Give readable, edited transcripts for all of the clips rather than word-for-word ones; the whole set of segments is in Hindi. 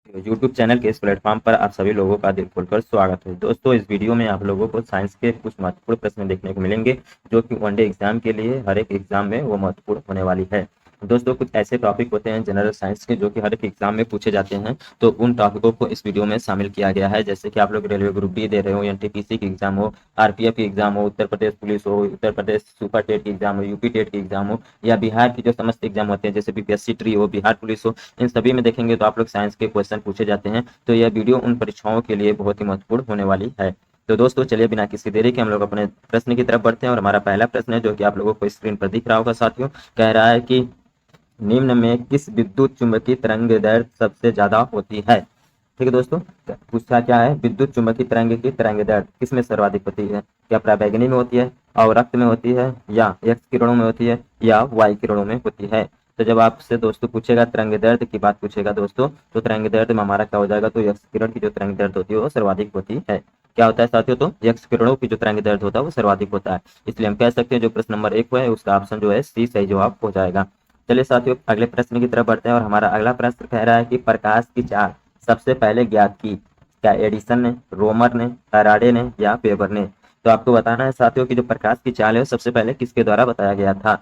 यूट्यूब चैनल के इस प्लेटफॉर्म पर आप सभी लोगों का दिल खोलकर स्वागत है। दोस्तों, इस वीडियो में आप लोगों को साइंस के कुछ महत्वपूर्ण प्रश्न देखने को मिलेंगे जो कि वनडे एग्जाम के लिए हर एक एग्जाम में वो महत्वपूर्ण होने वाली है। दोस्तों, कुछ ऐसे टॉपिक होते हैं जनरल साइंस के जो कि हर एक एग्जाम में पूछे जाते हैं, तो उन टॉपिकों को इस वीडियो में शामिल किया गया है। जैसे कि आप लोग रेलवे ग्रुप डी दे रहे हो, एनटीपीसी की एग्जाम हो, आरपीएफ की एग्जाम हो, उत्तर प्रदेश पुलिस हो, उत्तर प्रदेश सुपर टेट की एग्जाम हो, यूपी टेट की एग्जाम हो, या बिहार की जो समस्त एग्जाम होते हैं जैसे बीपीएससी ट्री हो, बिहार पुलिस हो, इन सभी में देखेंगे तो आप लोग साइंस के क्वेश्चन पूछे जाते हैं। तो यह वीडियो उन परीक्षाओं के लिए बहुत ही महत्वपूर्ण होने वाली है। तो दोस्तों, चलिए बिना किसी देरी के हम लोग अपने प्रश्न की तरफ बढ़ते हैं। और हमारा पहला प्रश्न है जो कि आप लोगों को स्क्रीन पर दिख रहा होगा साथियों, कह रहा है कि निम्न में किस विद्युत चुंबकीय तरंग दैर्घ्य सबसे ज्यादा होती है। ठीक है दोस्तों, पूछा क्या है, विद्युत चुंबकीय तरंग की तरंग दैर्घ्य किसमें सर्वाधिक होती है? क्या पराबैंगनी में होती है, अवरक्त में होती है, या एक्स किरणों में होती है, या वाई किरणों में होती है? तो जब आपसे दोस्तों पूछेगा तरंग दैर्घ्य की बात पूछेगा दोस्तों, तो तरंग दैर्घ्य में हमारा क्या हो जाएगा, तो एक्स किरण की जो तरंग दैर्घ्य होती है वो सर्वाधिक होती है। क्या होता है साथियों, तो एक्स किरणों की जो तरंग दैर्घ्य होता है वो सर्वाधिक होता है। इसलिए हम कह सकते हैं जो प्रश्न नंबर 1 है उसका ऑप्शन जो है सी सही जवाब हो जाएगा। चलिए साथियों, अगले प्रश्न की तरफ बढ़ते हैं। और हमारा अगला प्रश्न कह रहा है कि प्रकाश की चाल सबसे पहले ज्ञात की? क्या एडिसन ने, रोमर ने, फैराडे ने, या वेबर ने? तो आपको बताना है साथियों कि जो प्रकाश की चाल है सबसे पहले किसके द्वारा बताया गया था।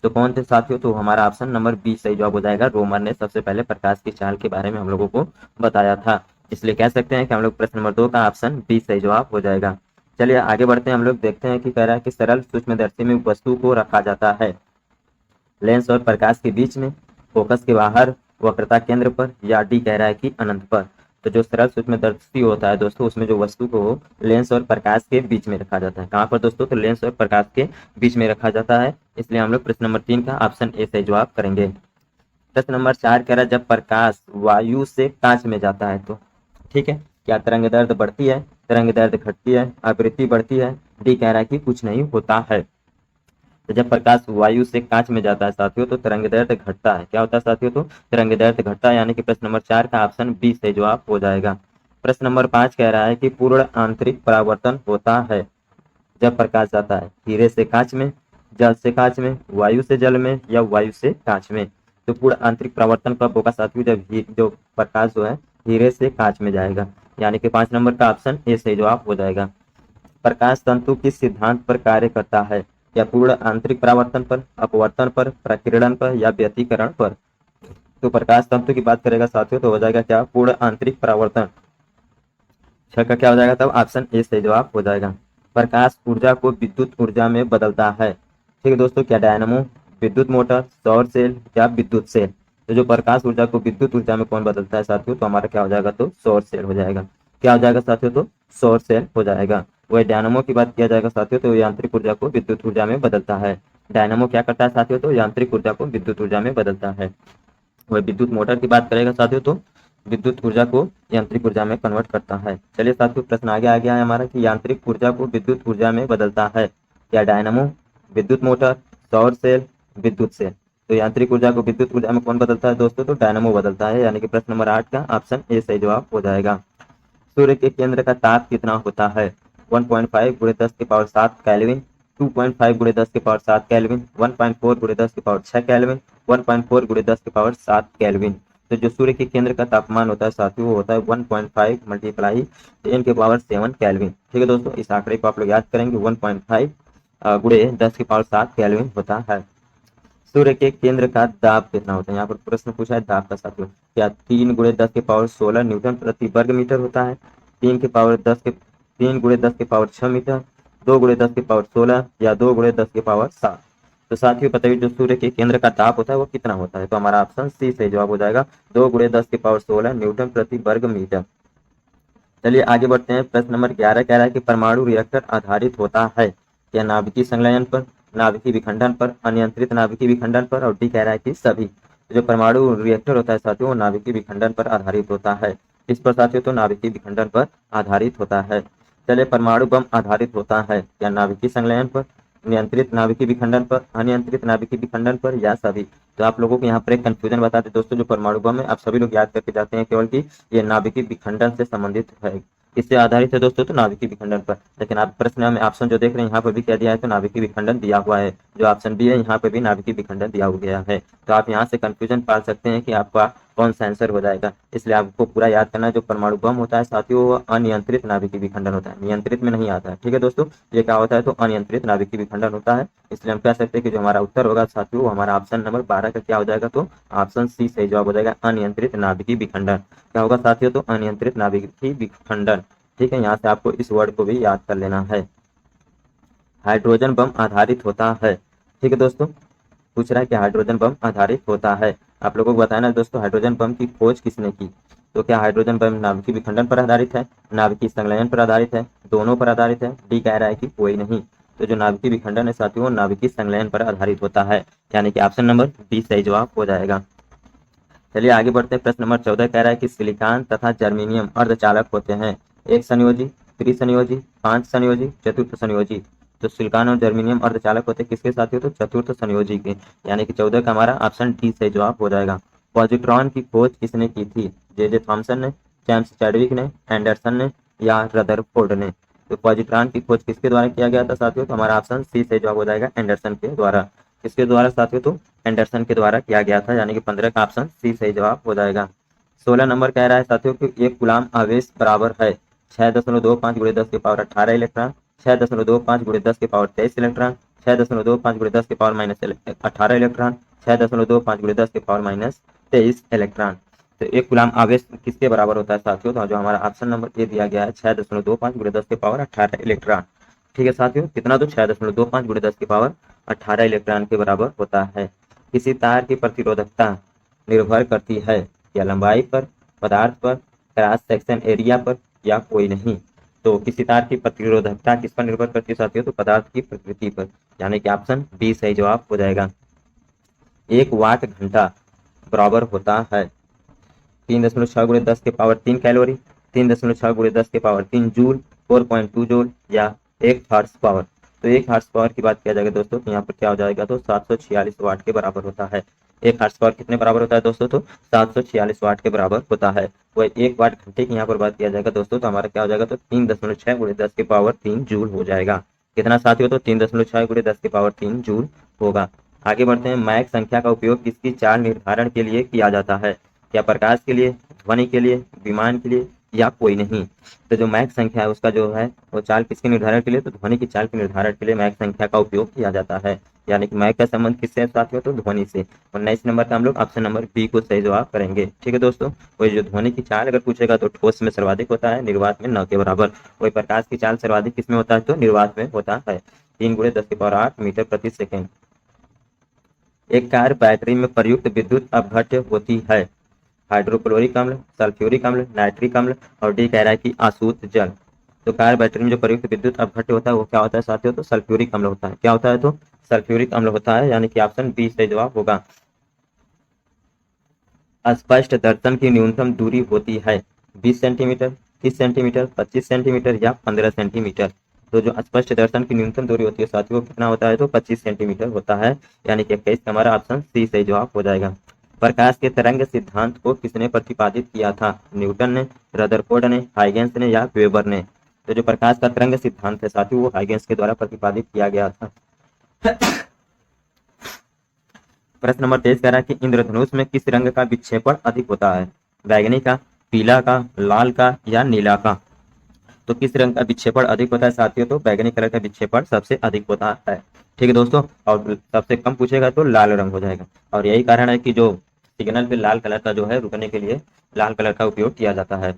तो कौन थे साथियों, तो हमारा ऑप्शन नंबर बी सही जवाब हो जाएगा। रोमर ने सबसे पहले प्रकाश की चाल के बारे में हम लोगों को बताया था। इसलिए कह सकते हैं कि हम लोग प्रश्न नंबर 2 का ऑप्शन बी सही जवाब हो जाएगा। चलिए आगे बढ़ते हैं, हम लोग देखते हैं कि कह रहा है कि सरल सूक्ष्मदर्शी में वस्तु को रखा जाता है लेंस और प्रकाश के बीच में, फोकस के बाहर, वक्रता केंद्र पर, या डी कह रहा है कि अनंत पर। तो जो सरल सूक्ष्मदर्शी होता है दोस्तों, उसमें जो वस्तु को लेंस और प्रकाश के बीच में रखा जाता है। कहाँ पर दोस्तों, तो लेंस और प्रकाश के बीच में रखा जाता है। इसलिए हम लोग प्रश्न नंबर 3 का ऑप्शन ए सही जवाब करेंगे। प्रश्न नंबर 4 कह रहा है जब प्रकाश वायु से कांच में जाता है तो? ठीक है, क्या तरंग दैर्घ्य बढ़ती है, तरंग दैर्घ्य घटती है, आवृत्ति बढ़ती है? डी कह रहा है कि कुछ नहीं होता है। तो जब प्रकाश वायु से कांच में जाता है साथियों तो तरंग दैर्घ्य घटता है। क्या होता है साथियों, तो तरंग दैर्घ्य घटता है, यानी कि प्रश्न नंबर 4 का ऑप्शन बी सही जवाब हो जाएगा। प्रश्न नंबर 5 कह रहा है कि पूर्ण आंतरिक परावर्तन होता है जब प्रकाश जाता है हीरे से कांच में, जल से कांच में, वायु से जल में, या वायु से कांच में? तो पूर्ण आंतरिक परावर्तन कब होगा साथियों, जब जो प्रकाश जो है हीरे से कांच में जाएगा, यानी कि 5 नंबर का ऑप्शन ए सही जवाब हो जाएगा। प्रकाश तंतु किस सिद्धांत पर कार्य करता है? या पूर्ण आंतरिक परावर्तन पर, अपवर्तन पर, प्रकीर्णन पर, या व्यतिकरण पर? तो प्रकाश तंतु की बात करेगा साथियों तो हो जाएगा क्या, पूर्ण आंतरिक परावर्तन। छह का क्या हो जाएगा तब, ऑप्शन ए सही जवाब हो जाएगा। प्रकाश ऊर्जा को विद्युत ऊर्जा में बदलता है, ठीक है दोस्तों, क्या डायनामो, विद्युत मोटर, सौर सेल, या विद्युत सेल? तो जो प्रकाश ऊर्जा को विद्युत ऊर्जा में कौन बदलता है साथियों, तो हमारा क्या हो जाएगा, तो सौर सेल हो जाएगा। क्या हो जाएगा साथियों, तो सौर सेल हो जाएगा। वही डायनामो की बात किया जाएगा साथियों तो यांत्रिक ऊर्जा को विद्युत ऊर्जा में बदलता है। डायनामो क्या करता है साथियों, तो यांत्रिक ऊर्जा को विद्युत ऊर्जा में बदलता है। वह विद्युत मोटर की बात करेगा साथियों तो विद्युत ऊर्जा को यांत्रिक ऊर्जा में कन्वर्ट करता है। चलिए साथियों, प्रश्न आगे आ गया है हमारा कि यांत्रिक ऊर्जा को विद्युत ऊर्जा में बदलता है या डायनामो, विद्युत मोटर, सौर सेल, विद्युत सेल? तो यांत्रिक ऊर्जा को विद्युत ऊर्जा में कौन बदलता है दोस्तों, तो डायनामो बदलता है, यानी कि प्रश्न नंबर 8 का ऑप्शन ए सही जवाब हो जाएगा। सूर्य के केंद्र का ताप कितना होता है? 1.5 गुणे 10 की पावर 7 केल्विन, 2.5 गुणे 10 की पावर 7 केल्विन, 1.4 गुणे 10 की पावर 6 केल्विन, 1.4 गुणे 10 की पावर 7 केल्विन? तो जो सूर्य के केंद्र का तापमान होता है साथियों वो होता है 1.5 मल्टीप्लाई 10 के पावर 7 केल्विन। ठीक है दोस्तों, इस आंकड़े को आप लोग याद करेंगे, 1.5 गुणे 10 की पावर 7 केल्विन होता है। सूर्य के केंद्र का दाब कितना होता है? यहाँ पर प्रश्न पूछा है दाब का साथियों। क्या 3 गुणे 10 के पावर 16 न्यूटन प्रति वर्ग मीटर होता है, 3 गुणे 10 के पावर 6 मीटर, 2 गुणे 10 के पावर 16, या 2 गुणे 10 के पावर 7? तो साथियों बताइए जो सूर्य के केंद्र का ताप होता है वो कितना होता है, तो हमारा ऑप्शन सी सही जवाब हो जाएगा, 2 गुणे 10 के पावर 16 न्यूटन प्रति वर्ग मीटर। चलिए आगे बढ़ते हैं, प्रश्न नंबर 11 कह रहा है कि परमाणु रिएक्टर आधारित होता है या नाभिकीय संलयन पर, नाभिकीय विखंडन पर, अनियंत्रित नाभिकीय विखंडन पर, और डी कह रहा है कि सभी? तो जो परमाणु रिएक्टर होता है साथियों वो नाभिकीय विखंडन पर आधारित होता है। इस पर साथियों तो नाभिकीय विखंडन पर आधारित होता है। चलिए, परमाणु बम आधारित होता है या नाभिकीय संलयन पर, नियंत्रित नाभिकीय विखंडन पर, अनियंत्रित नाभिकीय विखंडन पर, या सभी? तो आप लोगों को यहाँ पर एक कंफ्यूजन बताते दोस्तों, जो परमाणु बम है आप सभी लोग याद करके जाते हैं केवल कि ये नाभिकीय विखंडन से संबंधित है, इससे आधारित है दोस्तों, तो नाभिकीय विखंडन पर। लेकिन आप प्रश्न में ऑप्शन जो देख रहे हैं यहाँ पर भी क्या दिया है, तो नाभिकीय विखंडन दिया हुआ है। जो ऑप्शन बी है यहाँ पे भी नाभिकीय विखंडन दिया गया है। तो आप यहाँ से कंफ्यूजन पाल सकते हैं कि आपका कौन सा आंसर हो जाएगा। इसलिए आपको पूरा याद करना है, जो परमाणु बम होता है साथियों वो अनियंत्रित नाभिकीय विखंडन होता है, नियंत्रित में नहीं आता है। ठीक है दोस्तों, ये क्या होता है तो अनियंत्रित नाभिकीय विखंडन होता है। इसलिए हम कह सकते हैं कि जो हमारा उत्तर होगा साथियों वो हमारा ऑप्शन नंबर 12 का क्या हो जाएगा, तो ऑप्शन सी सही जवाब हो जाएगा, अनियंत्रित नाभिकीय विखंडन। क्या होगा साथियों, तो अनियंत्रित नाभिकीय विखंडन। ठीक है, यहाँ से आपको इस वर्ड को भी याद कर लेना है। हाइड्रोजन बम आधारित होता है। ठीक है दोस्तों, पूछ रहा है कि हाइड्रोजन बम आधारित होता है। आप लोगों को बताना है दोस्तों, हाइड्रोजन बम की खोज किसने की। तो क्या हाइड्रोजन बम नाभिकीय विखंडन पर आधारित है, नाभिकीय संलयन पर आधारित है, दोनों पर आधारित है। डी कह रहा है कि कोई नहीं। तो जो नाभिकीय विखंडन है साथियों वो नाभिकीय संलयन पर आधारित होता है, यानी कि ऑप्शन नंबर बी सही जवाब हो जाएगा। चलिए आगे बढ़ते हैं। प्रश्न नंबर 14 कह रहा है कि सिलिकॉन तथा जर्मेनियम अर्धचालक होते हैं। एक संयोजी, त्रिसंयोजी, पांच संयोजी, चतुर्थ संयोजी। तो सिलिकॉन और जर्मेनियम अर्धचालक होते हैं किसके साथ, तो चतुर्थ संयोजी के, यानी कि 14 का हमारा ऑप्शन डी सही जवाब हो जाएगा। पॉजिट्रॉन की खोज किसने की थी, जे थॉमसन ने, जेम्स चैडविक ने, एंडरसन ने या रदरफोर्ड ने। तो पॉजिट्रॉन की खोज किसके द्वारा किया गया था साथियों, तो हमारा ऑप्शन सी सही जवाब हो जाएगा, एंडरसन के द्वारा। किसके द्वारा साथियों, तो एंडरसन के द्वारा किया गया था, यानी कि 15 का ऑप्शन सी सही जवाब हो जाएगा। 16 नंबर कह रहा है साथियों कि एक कूलाम आवेश बराबर है 6.25 गुणे 10 के पावर 18 इलेक्ट्रॉन, 6.25 गुणे 10 के पावर 23 इलेक्ट्रॉन, 6.25 गुणे 10 के पावर माइनस 18 इलेक्ट्रॉन, 6.25 गुणे 10 के पावर माइनस 23 इलेक्ट्रॉन। तो एक कूलाम आवेश किसके बराबर होता है साथियों, तो जो हमारा ऑप्शन नंबर ए दिया गया है 6.25 गुणे 10 के पावर 18 इलेक्ट्रॉन। ठीक है साथियों, कितना, तो 6.25 गुणे 10 के पावर 18 इलेक्ट्रॉन के बराबर होता है। किसी तार की प्रतिरोधकता निर्भर करती है या लंबाई पर, पदार्थ पर, क्रॉस सेक्शन एरिया पर या कोई नहीं। तो किसी तार की प्रतिरोधकता किस पर निर्भर करती है साथियों, तो पदार्थ की प्रकृति पर, यानी कि ऑप्शन बी सही जवाब हो जाएगा। 1 वाट घंटा बराबर होता है 3.6 गुणे 10 के पावर 3 कैलोरी, 3.6 गुणे 10 के पावर 3 जूल, 4.2 जूल या 1 हॉर्स पावर। तो 1 हॉर्स पावर की बात किया जाएगा दोस्तों, तो यहाँ पर क्या हो जाएगा, तो 746 वाट के बराबर होता है। 1 हॉर्स पावर कितने बराबर होता है दोस्तों, तो 746 वाट के बराबर होता है। वही 1 वाट घंटे की यहाँ पर बात किया जाएगा दोस्तों, तो हमारा क्या हो जाएगा, तो 3.6 गुणे 10 के पावर 3 जूल हो जाएगा। कितना साथियों, तो 3.6 गुणे 10 के पावर 3 जूल होगा। आगे बढ़ते हैं। मैक संख्या का उपयोग किसकी चाल निर्धारण के लिए किया जाता है, क्या प्रकाश के लिए, ध्वनि के लिए, विमान के लिए या कोई नहीं। तो जो मैक संख्या है उसका जो है वो चाल किसके निर्धारण के लिए, तो ध्वनि की चाल के निर्धारण के लिए मैक संख्या का उपयोग किया जाता है, यानी कि मैक का संबंध किससे है साथियों, तो ध्वनि से। और 19 नंबर का हम लोग ऑप्शन नंबर बी को सही जवाब करेंगे। ठीक है दोस्तों, वही जो ध्वनि की चाल अगर पूछेगा तो ठोस में सर्वाधिक होता है, निर्वात में 9 के बराबर। वही प्रकाश की चाल सर्वाधिक किसमें होता है, तो निर्वात में होता है, 3 गुणे 10 के पावर 8 मीटर प्रति सेकेंड। एक कार बैटरी में प्रयुक्त विद्युत अपघट्य होती है, हाइड्रोक्लोरिक अम्ल, सल्फ्यूरिक अम्ल, नाइट्रिक अम्ल और डी कह रहा है कि आसूत जल। तो कार बैटरी में जो प्रयुक्त विद्युत अपघट्य होता है वो क्या होता है साथियों, तो सल्फ्यूरिक अम्ल होता है। क्या होता है, तो सल्फ्यूरिक अम्ल होता है, यानी कि ऑप्शन बी सही जवाब होगा। स्पष्ट दर्शन की न्यूनतम दूरी होती है 20 सेंटीमीटर, 30 सेंटीमीटर, 25 सेंटीमीटर या 15 सेंटीमीटर। तो जो स्पष्ट दर्शन की न्यूनतम दूरी होती है साथियों वो कितना होता है, तो 25 सेंटीमीटर होता है, यानी कि 21 का हमारा ऑप्शन सी सही जवाब हो जाएगा। प्रकाश के तरंग सिद्धांत को किसने प्रतिपादित किया था, न्यूटन ने, रदरफोर्ड ने, हाइगेंस ने या वेबर ने। तो जो प्रकाश का तरंग सिद्धांत है साथियों वो हाइगेंस के द्वारा प्रतिपादित किया गया था। प्रश्न नंबर 23 कह रहा है कि इंद्रधनुष में किस रंग का विक्षेपण अधिक होता है, बैगनी का, पीला का, लाल का या नीला का। तो किस रंग का विक्षेपण अधिक होता है साथियों, तो बैगनी कलर का विक्षेपण सबसे अधिक होता है। ठीक है दोस्तों, और सबसे कम पूछेगा तो लाल रंग हो जाएगा। और यही कारण है कि जो सिग्नल पे लाल कलर का जो है रुकने के लिए लाल कलर का उपयोग किया जाता है।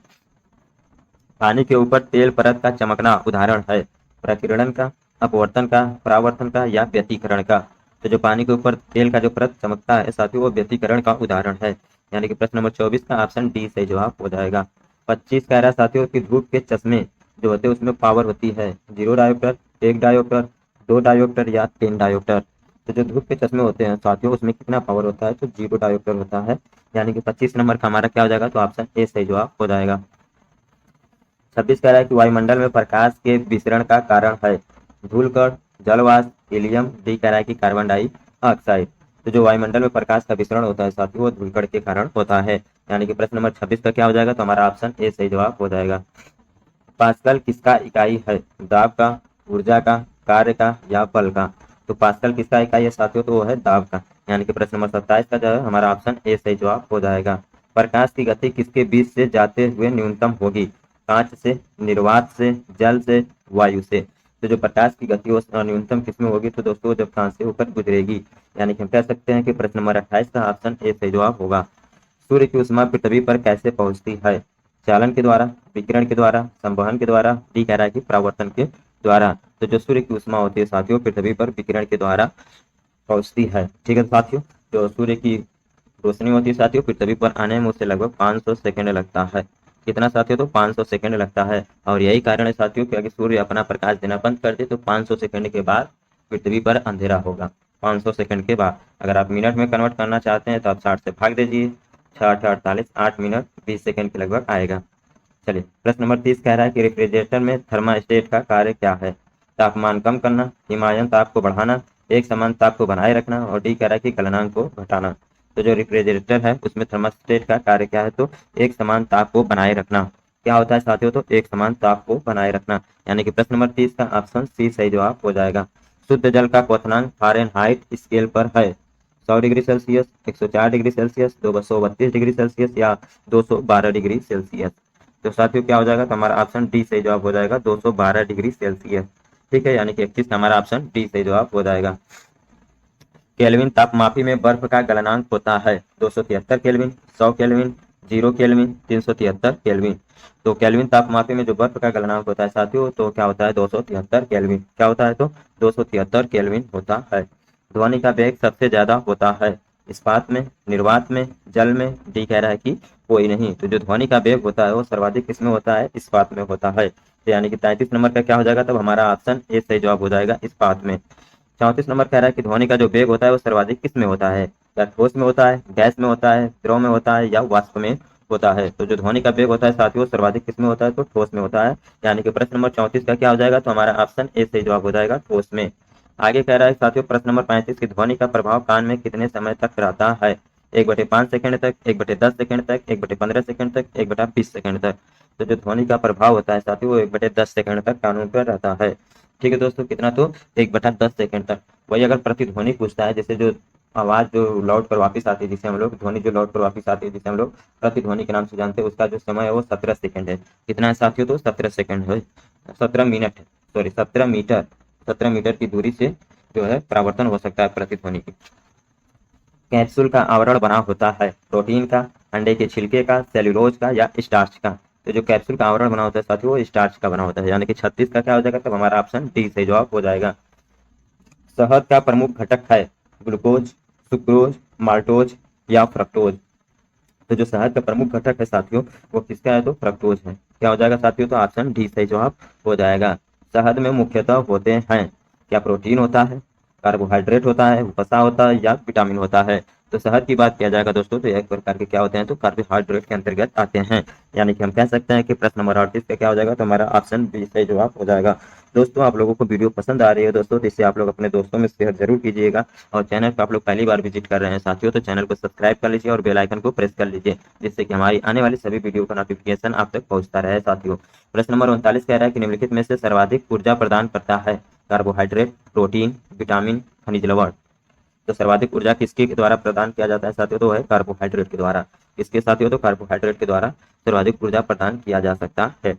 पानी के ऊपर तेल परत का चमकना उदाहरण है प्रकीर्णन का, अपवर्तन का, परावर्तन का या व्यतिकरण का। तो जो पानी के ऊपर तेल का जो परत चमकता है साथियों वो व्यतिकरण का उदाहरण है, यानी कि प्रश्न नंबर 24 का ऑप्शन डी सही जवाब हो जाएगा। 25 कह रहा है साथियों कि धूप के चश्मे जो होते हैं उसमें पावर होती है 0 डायोप्टर, 1 डायोप्टर, 2 डायोप्टर या 3 डायोप्टर। तो जो धूप के चश्मे होते हैं साथियों उसमें कितना पावर होता है, तो 0 डायोप्टर होता है, यानी कि 25 नंबर का हमारा क्या हो जाएगा, तो ऑप्शन ए सही जवाब हो जाएगा। 26 कह रहा है कि वायुमंडल में प्रकाश के विसरण का कारण है धूलकण, जलवाष्प, हीलियम। डी कह रहा है कि कार्बन डाइऑक्साइड। तो जो वायुमंडल में प्रकाश का विसरण होता है साथियों वो धूलकण के कारण होता है, यानी कि प्रश्न नंबर 26 का क्या हो जाएगा, तो हमारा ऑप्शन ए सही जवाब हो जाएगा। पास्कल किसका इकाई है, दाब का, ऊर्जा का, कार्य का या बल का। तो पास्कल किसका इकाई है साथियों, तो वो है दाब का, यानी कि प्रश्न नंबर 27 का जो है हमारा ऑप्शन ए सही जवाब हो जाएगा। प्रकाश की गति किसके बीच से जाते हुए न्यूनतम होगी? कांच से, निर्वात से, जल से, वायु से। तो जो प्रकाश की गति वो न्यूनतम किसमें होगी? तो दोस्तों जब कांच से होकर गुजरेगी। यानी कि हम कह सकते हैं कि प्रश्न नंबर 28 का ऑप्शन ए सही जवाब होगा। सूर्य की ऊष्मा पृथ्वी पर कैसे पहुंचती है? चालन के द्वारा, विकिरण के द्वारा, संवहन के द्वारा, डी कह रहा है कि परावर्तन के द्वारा। तो जो सूर्य की ऊष्मा होती है साथियों पृथ्वी पर विकिरण के द्वारा पहुंचती है। ठीक है साथियों, जो सूर्य की रोशनी होती है साथियों पृथ्वी पर आने में उसे लगभग 500 सेकंड लगता है। कितना साथियों? तो 500 सेकंड लगता है। और यही कारण है साथियों कि अगर सूर्य अपना प्रकाश देना बंद कर दे तो 500 सेकंड के बाद पृथ्वी पर अंधेरा होगा। 500 सेकंड के बाद। अगर आप मिनट में कन्वर्ट करना चाहते हैं तो आप 60 से भाग दीजिए, 6 48 8 मिनट 20 सेकंड के लगभग आएगा। चलिए प्रश्न नंबर 30 कह रहा है कि रेफ्रिजरेटर में थर्मास्टेट का कार्य क्या है? तापमान कम करना, हिमायन ताप को बढ़ाना, एक समान ताप को बनाए रखना, और डी कह रहा है कि गलनांक को घटाना। तो जो रेफ्रिजरेटर है उसमें थर्मास्टेट का कार्य क्या है? तो एक समान ताप को बनाए रखना। क्या होता है साथियों? तो एक समान ताप को बनाए रखना। यानी कि प्रश्न नंबर 30 का ऑप्शन सी सही जवाब हो जाएगा। शुद्ध जल का क्वथनांक फारेनहाइट स्केल पर है? 100 degree Celsius, 104 degree Celsius, 232 degree Celsius या 212 डिग्री सेल्सियस। तो साथियों क्या हो जाएगा? तो हमारा ऑप्शन डी सही जवाब हो जाएगा, 212 डिग्री सेल्सियस। ठीक है, यानी कि 21 का हमारा ऑप्शन डी सही जवाब हो जाएगा। केल्विन तापमापी में बर्फ का गलनांक होता है? 273 केल्विन, 100 केल्विन, 0 केल्विन, 373 केल्विन। तो केल्विन तापमापी में जो बर्फ का गलनांक होता है साथियों तो क्या होता है? 273 केल्विन। क्या होता है? तो 273 केल्विन होता है। ध्वनि का वेग सबसे ज्यादा होता है? इस्पात में, निर्वात में, जल में, डी कह रहा है कि कोई नहीं। तो जो ध्वनि का वेग होता है वो सर्वाधिक किसमें होता है? इस्पात में होता है। तो यानी कि 33 नंबर का क्या हो जाएगा? तब हमारा ऑप्शन ए सही जवाब हो जाएगा, इस्पात में। 34 नंबर कह रहा है कि ध्वनि का जो वेग होता है वो सर्वाधिक किस में होता है? क्या ठोस में होता है, गैस में होता है, द्रव में होता है या वाष्प में होता है? तो जो ध्वनि का वेग होता है साथियों सर्वाधिक किस में होता है? तो ठोस में होता है। यानी कि प्रश्न नंबर 34 का क्या हो जाएगा? तो हमारा ऑप्शन ए सही जवाब हो जाएगा, ठोस में। आगे कह रहा है साथियों प्रश्न नंबर 35 की ध्वनि का प्रभाव कान में कितने समय तक रहता है? 1/5 सेकंड तक, 1/10 सेकंड तक, 1/15 सेकंड तक, 1/20 सेकंड तक। तो जो ध्वनि का प्रभाव होता है साथियों वो 1/10 सेकंड तक कानों पर रहता है। ठीक है दोस्तों, कितना? तो 1/10 सेकंड तक। वही अगर प्रतिध्वनि पूछता है, जैसे जो आवाज जो लौट कर वापस आती है जिसे हम लोग ध्वनि जो लौट कर वापस आती है जिसे हम लोग प्रतिध्वनि के नाम से जानते हैं, उसका जो समय है वो 17 सेकंड है। कितना है साथियों? तो 17 सेकंड है, 17 मिनट है, सॉरी 17 मीटर। 17 मीटर की दूरी से जो है परावर्तन हो सकता है प्रतिध्वनि की। कैप्सूल का आवरण बना होता है? प्रोटीन का, अंडे के छिलके का, सेल्यूलोज का या स्टार्च का? तो जो कैप्सूल का आवरण बना होता है साथियों वो स्टार्च का बना होता है। यानी कि 36 का क्या हो जाएगा? तब हमारा ऑप्शन डी सही जवाब हो जाएगा। शहद का प्रमुख घटक है? ग्लूकोज, सुक्रोज, माल्टोज या फ्रक्टोज? तो जो शहद का प्रमुख घटक है साथियों वो किसका है? तो फ्रक्टोज है। क्या हो जाएगा साथियों? तो ऑप्शन डी सही जवाब हो जाएगा। शहद में मुख्यतः होते हैं? क्या प्रोटीन होता है, कार्बोहाइड्रेट होता है, वसा होता है या विटामिन होता है? तो शहद की बात किया जाएगा दोस्तों तो एक प्रकार के क्या होते हैं? तो कार्बोहाइड्रेट के अंतर्गत आते हैं। यानी कि हम कह सकते हैं कि प्रश्न नंबर 38 का क्या हो जाएगा? तो हमारा ऑप्शन बी सही जवाब हो जाएगा। दोस्तों आप लोगों को वीडियो पसंद आ रही है दोस्तों तो इसे आप लोग अपने दोस्तों में शेयर जरूर कीजिएगा। और चैनल पर आप लोग पहली बार विजिट कर रहे हैं साथियों तो चैनल को सब्सक्राइब कर लीजिए और बेल आइकन को प्रेस कर लीजिए, जिससे कि हमारी आने वाली सभी वीडियो का नोटिफिकेशन आप तक पहुंचता रहे साथियों। प्रश्न नंबर 39 कह रहा है कि निम्नलिखित में से सर्वाधिक ऊर्जा प्रदान करता है? कार्बोहाइड्रेट, प्रोटीन, विटामिन, खनिज लवण? तो सर्वाधिक ऊर्जा किसके द्वारा प्रदान किया जाता है साथियों? तो है कार्बोहाइड्रेट के द्वारा। किसके साथियों? तो कार्बोहाइड्रेट के द्वारा सर्वाधिक ऊर्जा प्रदान किया जा सकता है।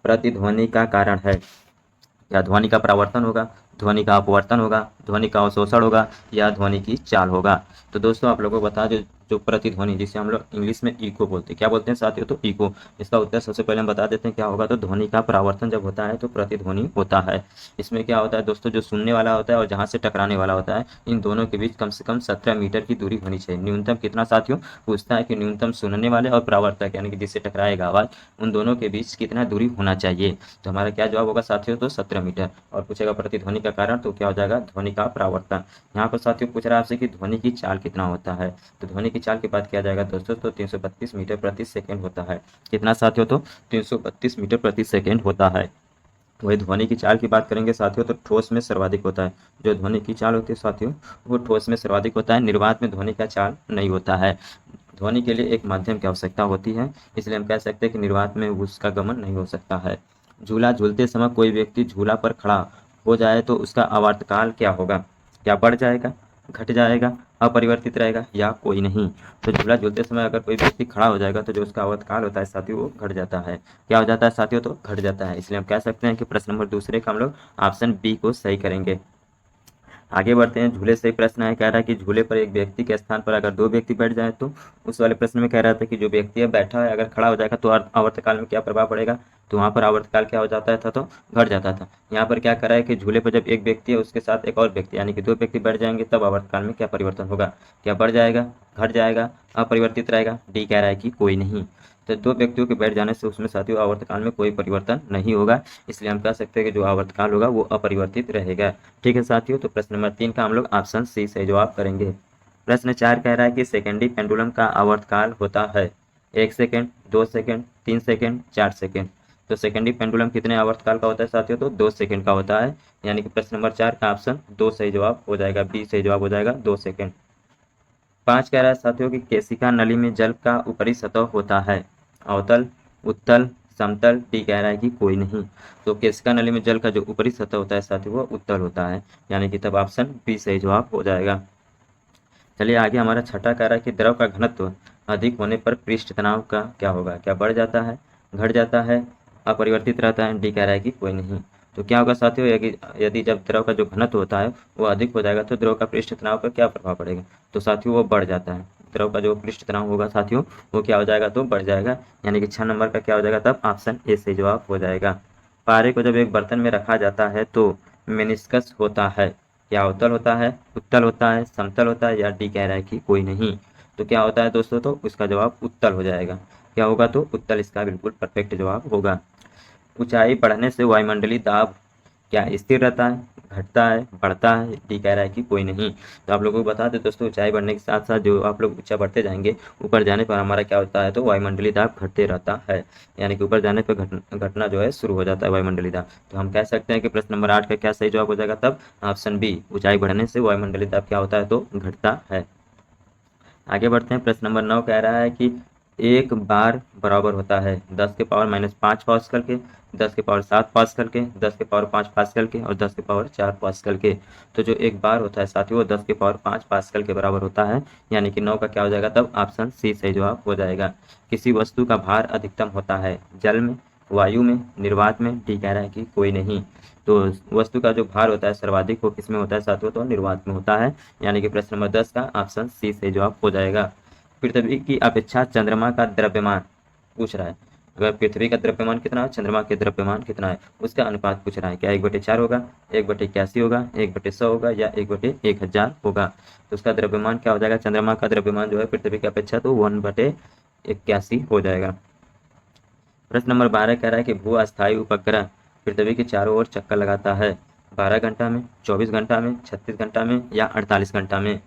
प्रतिध्वनि का कारण है? क्या ध्वनि का परावर्तन होगा, ध्वनि का अपवर्तन होगा, ध्वनि का अवशोषण होगा या ध्वनि की चाल होगा? तो दोस्तों आप लोगों को बता दें जो प्रतिध्वनि जिसे हम लोग इंग्लिश में इको बोलते हैं, क्या बोलते हैं साथियों? तो इको। इसका उत्तर सबसे पहले हम बता देते हैं क्या होगा। तो ध्वनि का परावर्तन जब होता है तो प्रतिध्वनि होता है। इसमें क्या होता है दोस्तों, जो सुनने वाला होता है और जहाँ से टकराने वाला होता है इन दोनों के बीच कम से कम 17 मीटर की दूरी होनी चाहिए। न्यूनतम कितना साथियों? पूछता है कि न्यूनतम सुनने वाले और परावर्तक यानी कि जिससे टकराएगा आवाज उन दोनों के बीच कितना दूरी होना चाहिए? तो हमारा क्या जवाब होगा साथियों? तो 17 मीटर। और पूछेगा प्रतिध्वनि का कारण तो क्या हो जाएगा? ध्वनि का परावर्तन। यहाँ पर साथियों पूछ रहा है आपसे कि ध्वनि की चाल कितना होता है? तो ध्वनि की चाल की बात किया जाएगा दोस्तों तो 332 मीटर प्रति सेकंड होता है। कितना साथियों? तो 332 मीटर प्रति सेकंड होता है। वही ध्वनि की चाल की बात करेंगे साथियों तो ठोस में सर्वाधिक होता है। जो ध्वनि की चाल होती है साथियों वो ठोस में सर्वाधिक होता है, निर्वात में ध्वनि का चाल नहीं होता है। ध्वनि के लिए एक माध्यम की आवश्यकता होती है, इसलिए हम कह सकते हैं कि निर्वात में उसका गमन नहीं हो सकता है। झूला झूलते समय कोई व्यक्ति झूला पर खड़ा हो जाए तो उसका आवर्तकाल क्या होगा? क्या बढ़ जाएगा, घट जाएगा, अपरिवर्तित रहेगा या कोई नहीं। तो झूला झूलते समय अगर कोई व्यक्ति खड़ा हो जाएगा तो जो उसका आवर्तकाल होता है साथियों वो घट जाता है। क्या हो जाता है साथियों? तो घट जाता है। इसलिए हम कह सकते हैं कि प्रश्न नंबर दूसरे का हम लोग ऑप्शन बी को सही करेंगे। आगे बढ़ते हैं। झूले से प्रश्न है, कह रहा है कि झूले पर एक व्यक्ति के स्थान पर अगर दो व्यक्ति बैठ जाए तो उस वाले प्रश्न में कह रहा था कि जो व्यक्ति है बैठा है अगर खड़ा हो जाएगा तो आवर्तकाल में क्या प्रभाव पड़ेगा। तो वहाँ पर आवर्तकाल क्या हो जाता था? तो घट जाता था। यहाँ पर क्या कह रहा है कि झूले पर जब एक व्यक्ति है उसके साथ एक और व्यक्ति यानी कि दो व्यक्ति बैठ जाएंगे तब आवर्तकाल में क्या परिवर्तन होगा। क्या बढ़ जाएगा, घट जाएगा, अपरिवर्तित रहेगा? डी कह रहा है कि कोई नहीं। तो दो व्यक्तियों के बैठ जाने से उसमें साथियों आवर्तकाल में कोई परिवर्तन नहीं होगा। इसलिए हम कह सकते हैं कि जो आवर्तकाल होगा वो अपरिवर्तित रहेगा। ठीक है साथियों, तो प्रश्न नंबर 3 का हम लोग ऑप्शन सी से जवाब करेंगे। प्रश्न 4 कह रहा है कि सेकेंडरी पेंडुलम का आवर्तकाल होता है 1 सेकेंड, 2 सेकेंड, 3 सेकेंड, 4 सेकेंड। तो सेकेंडरी पेंडुलम कितने आवर्तकाल का होता है साथियों? तो 2 सेकेंड का होता है। यानी कि प्रश्न नंबर 4 का ऑप्शन 2 सही जवाब हो जाएगा, बी सही जवाब हो जाएगा 2 सेकेंड। 5 कह रहा है साथियों कि केशिका नली में जल का ऊपरी सतह होता है अवतल, उत्तल, समतल। डी कह रहा है कि कोई नहीं। तो केशिका नली में जल का जो ऊपरी सतह होता है साथियों वो उत्तल होता है। यानी कि तब ऑप्शन बी सही जवाब हो जाएगा। चलिए आगे हमारा छठा कह रहा है कि द्रव का घनत्व अधिक होने पर पृष्ठ तनाव का क्या होगा। क्या बढ़ जाता है, घट जाता है, अपरिवर्तित रहता है? डी कह रहा है कि कोई नहीं। तो क्या होगा साथियों, यदि जब द्रव का जो घनत्व होता है वो अधिक हो जाएगा तो द्रव का पृष्ठ तनाव पर क्या प्रभाव पड़ेगा। तो साथियों वो बढ़ जाता है। द्रव का जो पृष्ठ तनाव होगा साथियों वो क्या हो जाएगा? तो बढ़ जाएगा। यानी कि 6 नंबर का क्या हो जाएगा? तब ऑप्शन ए से जवाब हो जाएगा। पारे को जब एक बर्तन में रखा जाता है तो मेनिस्कस होता है। क्या अवतल होता है, उत्तल होता है, समतल होता है या डी कह रहा है कि कोई नहीं। तो क्या होता है दोस्तों? तो इसका जवाब उत्तल हो जाएगा। क्या होगा? तो उत्तल इसका बिल्कुल परफेक्ट जवाब होगा। ऊंचाई बढ़ने से वायुमंडलीय दाब क्या स्थिर रहता है, घटता है, बढ़ता है? डी कह रहा है कि कोई नहीं। तो आप लोगों को बता दें दोस्तों, ऊंचाई बढ़ने के साथ साथ जो आप लोग ऊंचा बढ़ते जाएंगे ऊपर जाने पर हमारा क्या होता है? तो वायुमंडलीय दाब घटते रहता है। यानी कि ऊपर जाने पर घटना जो है शुरू हो जाता है वायुमंडलीय दाब। तो हम कह सकते हैं कि प्रश्न नंबर 8 का क्या सही जवाब हो जाएगा? तब ऑप्शन बी, ऊंचाई बढ़ने से वायुमंडलीय दाब क्या होता है? तो घटता है। आगे बढ़ते हैं। प्रश्न नंबर 9 कह रहा है कि एक बार बराबर होता है 10 के पावर -5 पास्कल के, 10 के पावर 7 पास्कल के, 10 के पावर 5 पास्कल के और 10 के पावर 4 पास्कल के। तो जो एक बार होता है साथियों वो 10 के पावर 5 पास्कल के बराबर होता है। यानी कि 9 का क्या हो जाएगा? तब ऑप्शन सी सही जवाब हो जाएगा। किसी वस्तु का भार अधिकतम होता है जल में, वायु में, निर्वात में? डी कह रहा है कि कोई नहीं। तो वस्तु का जो भार होता है सर्वाधिक वो किसमें होता है साथियों? तो निर्वात में होता है। यानी कि प्रश्न नंबर 10 का ऑप्शन सी से जवाब हो जाएगा। पृथ्वी की अपेक्षा चंद्रमा का द्रव्यमान पूछ रहा है। अगर पृथ्वी का द्रव्यमान कितना है, चंद्रमा के द्रव्यमान कितना है, उसका अनुपात पूछ रहा है। क्या 1/4 होगा, 1/81 होगा, 1/100 होगा या 1/1000 होगा। तो उसका द्रव्यमान क्या हो जाएगा? चंद्रमा का द्रव्यमान जो है पृथ्वी की अपेक्षा तो 1/81 हो जाएगा। प्रश्न नंबर 12 कह रहा है कि भू अस्थायी उपग्रह पृथ्वी के चारों ओर चक्कर लगाता है 12 घंटा में, 24 घंटा में, 36 घंटा में या 48 घंटा में।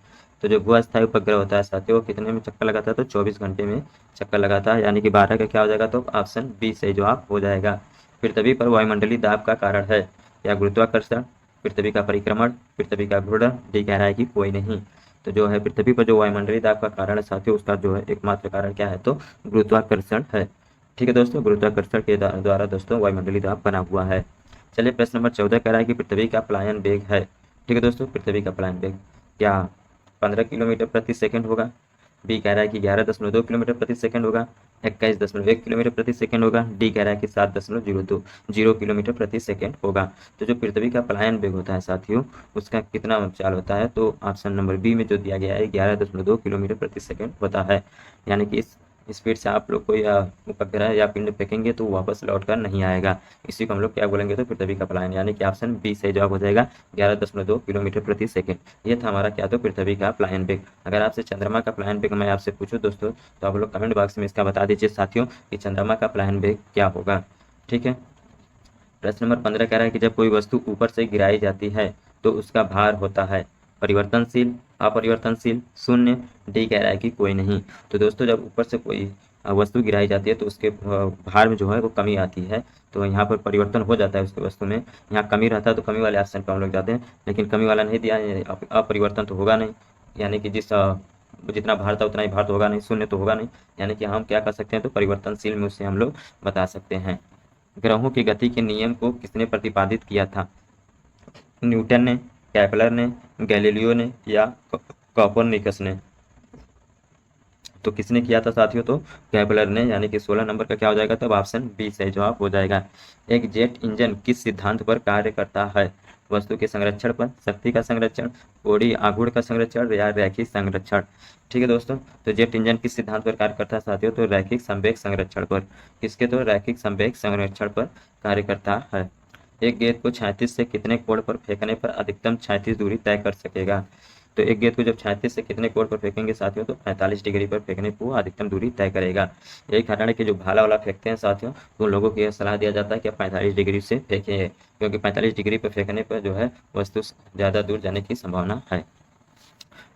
तो जो भू अस्थायी उपग्रह होता है साथियों वो कितने में चक्कर लगाता है? तो 24 घंटे में चक्कर लगाता है। यानी कि 12 का क्या हो जाएगा? तो ऑप्शन बी सही जवाब हो जाएगा। पृथ्वी पर वायुमंडलीय दाब का कारण है या गुरुत्वाकर्षण, पृथ्वी का परिक्रमण, पृथ्वी का घूर्णन? डी कह रहा है कि कोई नहीं। तो जो है पृथ्वी पर जो वायुमंडलीय दाब का कारण है साथियों उसका जो है एकमात्र कारण क्या है? तो गुरुत्वाकर्षण है। ठीक है दोस्तों, गुरुत्वाकर्षण के द्वारा दोस्तों वायुमंडलीय दाब बना हुआ है। चलिए प्रश्न नंबर 14 कह रहा है कि पृथ्वी का पलायन वेग है। ठीक है दोस्तों, पृथ्वी का पलायन वेग क्या 15 किलोमीटर प्रति सेकंड होगा? बी कह रहा है कि 11.2 किलोमीटर प्रति सेकंड होगा, 21.1 किलोमीटर प्रति सेकंड होगा। डी कह रहा है कि 7.0 किलोमीटर प्रति सेकंड होगा। तो जो पृथ्वी का पलायन वेग होता है साथियों उसका कितना चाल होता है? तो ऑप्शन नंबर बी में जो दिया गया है 11.2 किलोमीटर प्रति सेकंड होता है। यानी कि इस स्पीड से आप लोग कोई उपग्रह या पिंड फेंकेंगे तो वापस लौट कर नहीं आएगा। इसी को हम लोग क्या बोलेंगे? तो पृथ्वी का पलायन। यानी कि ऑप्शन बी सही जवाब हो जाएगा 11.2 किलोमीटर प्रति सेकंड। ये था हमारा क्या? तो पृथ्वी का पलायन वेग। अगर आपसे चंद्रमा का पलायन वेग मैं आपसे पूछूं दोस्तों तो आप लोग कमेंट बॉक्स में इसका बता दीजिए साथियों कि चंद्रमा का पलायन वेग क्या होगा। ठीक है। प्रश्न नंबर 15 कह रहा है कि जब कोई वस्तु ऊपर से गिराई जाती है तो उसका भार होता है परिवर्तनशील, अपरिवर्तनशील, शून्य? डी कह रहा है कि कोई नहीं। तो दोस्तों जब ऊपर से कोई वस्तु गिराई जाती है तो उसके भार में जो है वो कमी आती है। तो यहाँ पर परिवर्तन हो जाता है उसके वस्तु में। यहाँ कमी रहता है तो कमी वाले ऑप्शन पर हम लोग जाते हैं, लेकिन कमी वाला नहीं दिया है, अपरिवर्तन तो होगा नहीं। यानी कि जितना भार था उतना ही भार तो होगा नहीं, शून्य तो होगा नहीं। यानी कि हम क्या कर सकते हैं? तो परिवर्तनशील में उससे हम लोग बता सकते हैं। ग्रहों की गति के नियम को किसने प्रतिपादित किया था? न्यूटन ने, केपलर ने, गैलीलियो ने या कोपरनिकस ने? तो किसने किया था साथियों? तो केपलर ने, यानी कि 16 नंबर का क्या हो जाएगा? तब ऑप्शन बी सही जवाब हो जाएगा। एक जेट इंजन किस सिद्धांत पर कार्य करता है? वस्तु के संरक्षण पर, शक्ति का संरक्षण, कोड़ी आघूर्ण का संरक्षण या रैखिक संरक्षण? ठीक है दोस्तों, तो जेट इंजन किस सिद्धांत पर कार्य करता है साथियों? तो रैखिक संवेग संरक्षण पर। किसके? तो रैखिक संवेग संरक्षण पर कार्य करता है। एक गेंद को 36 से कितने कोण पर फेंकने पर अधिकतम 36 दूरी तय कर सकेगा? तो एक गेंद को जब 36 से कितने कोण पर फेंकेंगे साथियों? तो 45 डिग्री पर फेंकने पर वो अधिकतम दूरी तय करेगा। यही कारण है कि जो भाला वाला फेंकते हैं साथियों, तो उन लोगों को यह सलाह दिया जाता है कि आप 45 डिग्री से फेंकें, क्योंकि 45 डिग्री पर फेंकने पर जो है वस्तु ज़्यादा दूर जाने की संभावना है।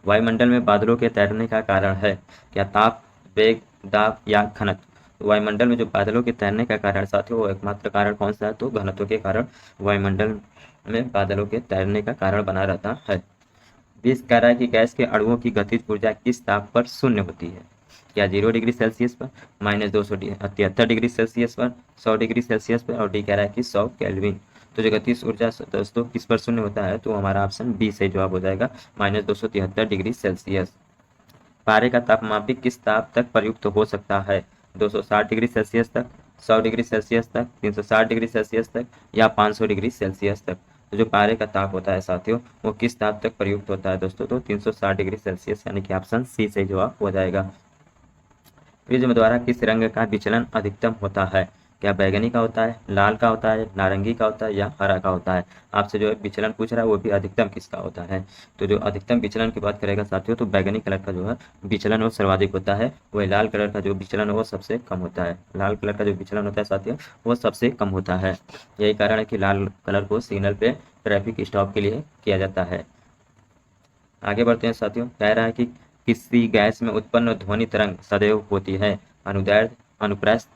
वायुमंडल में बादलों के तैरने का कारण है? क्या ताप, वेग, दाब या घनत्व? तो वायुमंडल में जो बादलों के तैरने का कारण साथियों, वो एकमात्र कारण कौन सा है? तो घनत्व के कारण वायुमंडल में बादलों के तैरने का कारण बना रहता है। 20 कैरा की गैस के अणुओं की गतिज ऊर्जा किस ताप पर शून्य होती है? क्या 0 डिग्री सेल्सियस पर, -273 डिग्री सेल्सियस पर, 100 डिग्री सेल्सियस पर और डी कह रहा है कि 100 केल्विन? तो जो गतिज ऊर्जा दोस्तों किस पर शून्य होता है? तो हमारा ऑप्शन बी सही जवाब हो जाएगा, -273 डिग्री सेल्सियस। पारे का तापमापिक किस ताप तक प्रयुक्त हो सकता है? 260 डिग्री सेल्सियस तक, 100 डिग्री सेल्सियस तक, 360 डिग्री सेल्सियस तक या 500 डिग्री सेल्सियस तक? तो जो पारे का ताप होता है साथियों, वो किस ताप तक प्रयुक्त होता है दोस्तों? तो 360 डिग्री सेल्सियस, यानी कि ऑप्शन सी सही जवाब हो जाएगा। प्रिज्म द्वारा किस रंग का विचलन अधिकतम होता है? क्या बैगनी का होता है, लाल का होता है, नारंगी का होता है या हरा का होता है? आपसे जो विचलन पूछ रहा है वो भी अधिकतम किसका होता है? तो जो अधिकतम विचलन की बात करेगा साथियों, तो बैगनी कलर का जो है विचलन वो सर्वाधिक होता है, वही लाल कलर का जो विचलन है वो सबसे कम होता है। लाल कलर का जो विचलन होता है साथियों, वो सबसे कम होता है। यही कारण है कि लाल कलर को सिग्नल पे ट्रैफिक स्टॉप के लिए किया जाता है। आगे बढ़ते हैं साथियों, कह रहा है कि किसी गैस में उत्पन्न ध्वनि तरंग सदैव होती है? अनुदैर्ध्य, अनुप्रस्थ,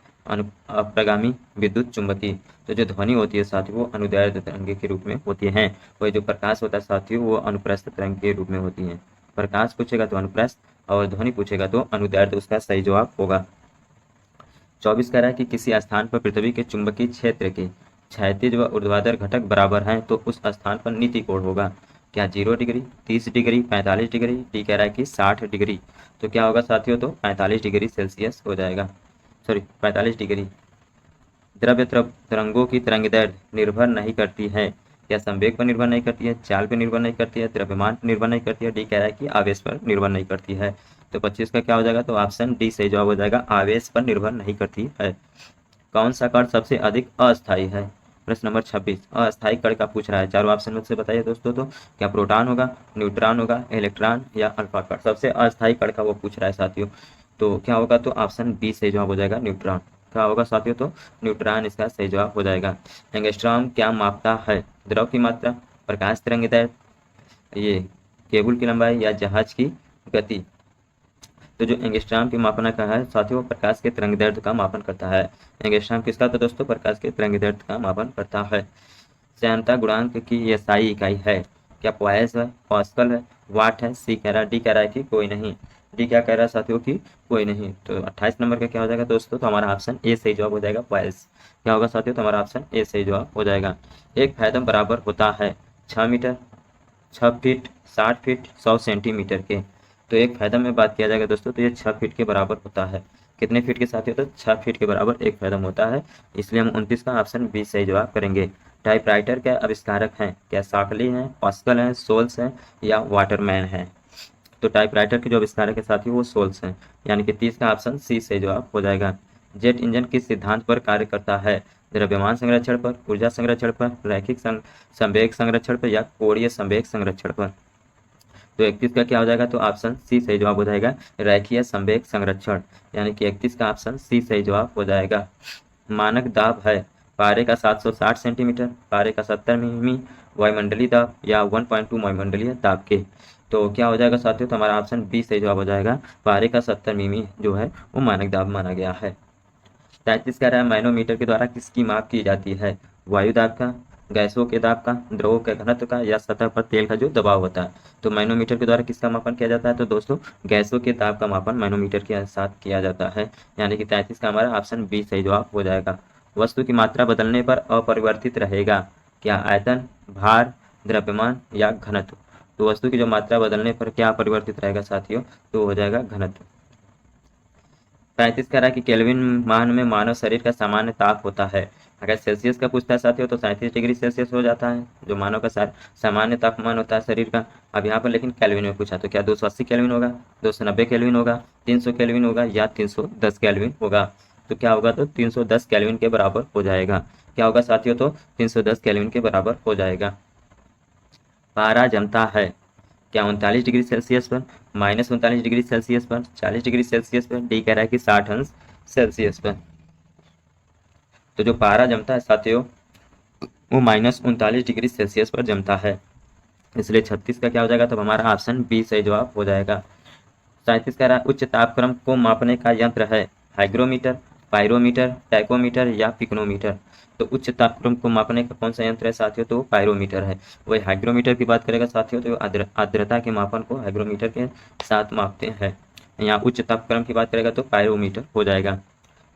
अप्रगामी, विद्युत चुंबकीय? तो जो ध्वनि होती है साथियों, वो अनुदैर्ध्य तरंग के रूप में होती है। वही जो प्रकाश होता है साथियों, वो अनुप्रस्थ तरंग के रूप में होती है। प्रकाश पूछेगा तो अनुप्रस्थ और ध्वनि पूछेगा तो अनुदैर्ध्य उसका सही जवाब होगा। 24 कह रहा है कि किसी स्थान पर पृथ्वी के चुंबकीय क्षेत्र के क्षैतिज व ऊर्ध्वाधर घटक बराबर हैं तो उस स्थान पर नीति कोण होगा? क्या 0 डिग्री, 30 डिग्री, 45 डिग्री, डी कह रहा है कि 60 डिग्री? तो क्या होगा साथियों? तो 45 डिग्री सेल्सियस हो जाएगा, सॉरी 45 डिग्री। द्रव्य तरंगों की तरंगदैर्ध्य निर्भर नहीं करती है? क्या संवेग पर निर्भर नहीं करती है, चाल पर निर्भर नहीं करती है, द्रव्यमान पर निर्भर नहीं करती है, डी कह रहा है कि आवेश पर निर्भर नहीं करती है? तो 25 का क्या हो जाएगा? तो ऑप्शन डी सही जवाब हो जाएगा, आवेश पर निर्भर नहीं करती है। कौन सा कण सबसे अधिक अस्थायी है? प्रश्न नंबर 26 अस्थायी कण का पूछ रहा है। चारों ऑप्शन में से बताइए दोस्तों, तो क्या प्रोटॉन होगा, न्यूट्रॉन होगा, इलेक्ट्रॉन या अल्फा कण? सबसे अस्थायी कण का वो पूछ रहा है साथियों, तो क्या होगा? तो ऑप्शन बी सही जवाब हो जाएगा, न्यूट्रॉन। क्या होगा साथियों? तो न्यूट्रॉन इसका सही जवाब हो जाएगा। एंगस्ट्रॉम क्या मापता है? द्रव की मात्रा, प्रकाश तरंगदैर्ध्य, ये केबल की लंबाई या जहाज की गति? तो जो एंगस्ट्रॉम की मापना का है साथियों, प्रकाश के तरंगदैर्ध्य का मापन करता है। एंगस्ट्रॉम किसका? तो दोस्तों प्रकाश के तरंगदैर्ध्य का मापन करता है। श्यानता गुणांक की एसआई इकाई है? क्या पॉइस है, पास्कल है, वाट है, सी कह रहा है, डी कह रहा है कि कोई नहीं? डी क्या कह रहा है साथियों की कोई नहीं? तो 28 नंबर का क्या हो जाएगा दोस्तों? तो हमारा ऑप्शन ए सही जवाब हो जाएगा, पॉइस। क्या होगा साथियों? तो हमारा ऑप्शन ए सही जवाब हो जाएगा। एक फैथम बराबर होता है 6 मीटर, 6 फीट, 60 फीट, 100 सेंटीमीटर के? तो एक फैथम में बात किया जाएगा दोस्तों, तो ये 6 फीट के बराबर होता है। कितने फीट के साथ होता है? 6 फीट के बराबर एक फैथम होता है, इसलिए हम 29 का ऑप्शन बी सही जवाब करेंगे। टाइपराइटर के आविष्कारक हैं? क्या शाकली हैं, पास्कल हैं, सोल्स हैं या वाटरमैन हैं? तो टाइपराइटर के जो आविष्कारक है साथियों, वो सोल्स हैं, यानी कि 30 का ऑप्शन सी सही जवाब हो जाएगा। जेट इंजन किस सिद्धांत पर कार्य करता है? द्रव्यमान संरक्षण पर, ऊर्जा संरक्षण पर, रैखिक संवेग संरक्षण पर या कोणीय संवेग संरक्षण पर? तो 31 का क्या हो जाएगा? तो ऑप्शन सी सही जवाब हो जाएगा, रैखिक संवेग संरक्षण, यानी कि 31 का ऑप्शन सी सही जवाब हो जाएगा। मानक दाब है? पारे का 760 सेंटीमीटर, पारे का 70 मिमी, वायुमंडलीय दाब या 1.2 वायुमंडलीय दाब के? तो क्या हो जाएगा साथियों? तो हमारा ऑप्शन बी सही जवाब हो जाएगा, पारे का 70 मिमी जो है वो मानक दाब माना गया है। 33 कह रहा है मैनोमीटर के द्वारा किसकी माप की जाती है? वायु दाब का, गैसों के दाब का, द्रवों के घनत्व का या सतह पर तेल का जो दबाव होता है? तो मैनोमीटर के द्वारा किसका मापन किया जाता है? तो दोस्तों गैसों के दाब का मापन मैनोमीटर के साथ किया जाता है, यानी कि 33 का हमारा ऑप्शन बी सही जवाब हो जाएगा। वस्तु की मात्रा बदलने पर अपरिवर्तित रहेगा? क्या आयतन, भार, द्रव्यमान या घनत्व। तो वस्तु की जो मात्रा बदलने पर क्या परिवर्तित रहेगा साथियों, तो हो जाएगा घनत्व। 35 कह रहा है कि केल्विन मान में मानव शरीर का सामान्य ताप होता है। अगर सेल्सियस का पूछता है साथियों तो 37 डिग्री सेल्सियस हो जाता है, जो मानव का सामान्य तापमान होता है शरीर का। अब यहाँ पर लेकिन केल्विन में पूछा, तो क्या 280 केल्विन होगा, 290 केल्विन होगा, 300 केल्विन होगा या 310 केल्विन होगा। तो क्या होगा, तो 310 केल्विन के बराबर हो जाएगा। क्या होगा साथियों, तो 310 केल्विन के बराबर हो जाएगा। पारा जमता है क्या 39 डिग्री सेल्सियस पर, -39 डिग्री सेल्सियस पर, 40 डिग्री सेल्सियस पर, डी कह रहा है कि 60 अंश सेल्सियस पर। तो जो पारा जमता है साथियों वो -39 डिग्री सेल्सियस पर जमता है, इसलिए 36 का क्या हो जाएगा, तब हमारा ऑप्शन बी सही जवाब हो जाएगा। 37 कह रहा है उच्च तापक्रम को मापने का यंत्र है हाइग्रोमीटर, पायरोमीटर, टैकोमीटर या पिक्नोमीटर। तो उच्च तापक्रम को मापने का कौन सा यंत्र है साथियों, तो पायरोमीटर है। वही हाइग्रोमीटर की बात करेगा साथियों तो आर्द्रता के मापन को हाइग्रोमीटर के साथ मापते हैं। यहाँ उच्च तापक्रम की बात करेगा तो पायरोमीटर हो जाएगा।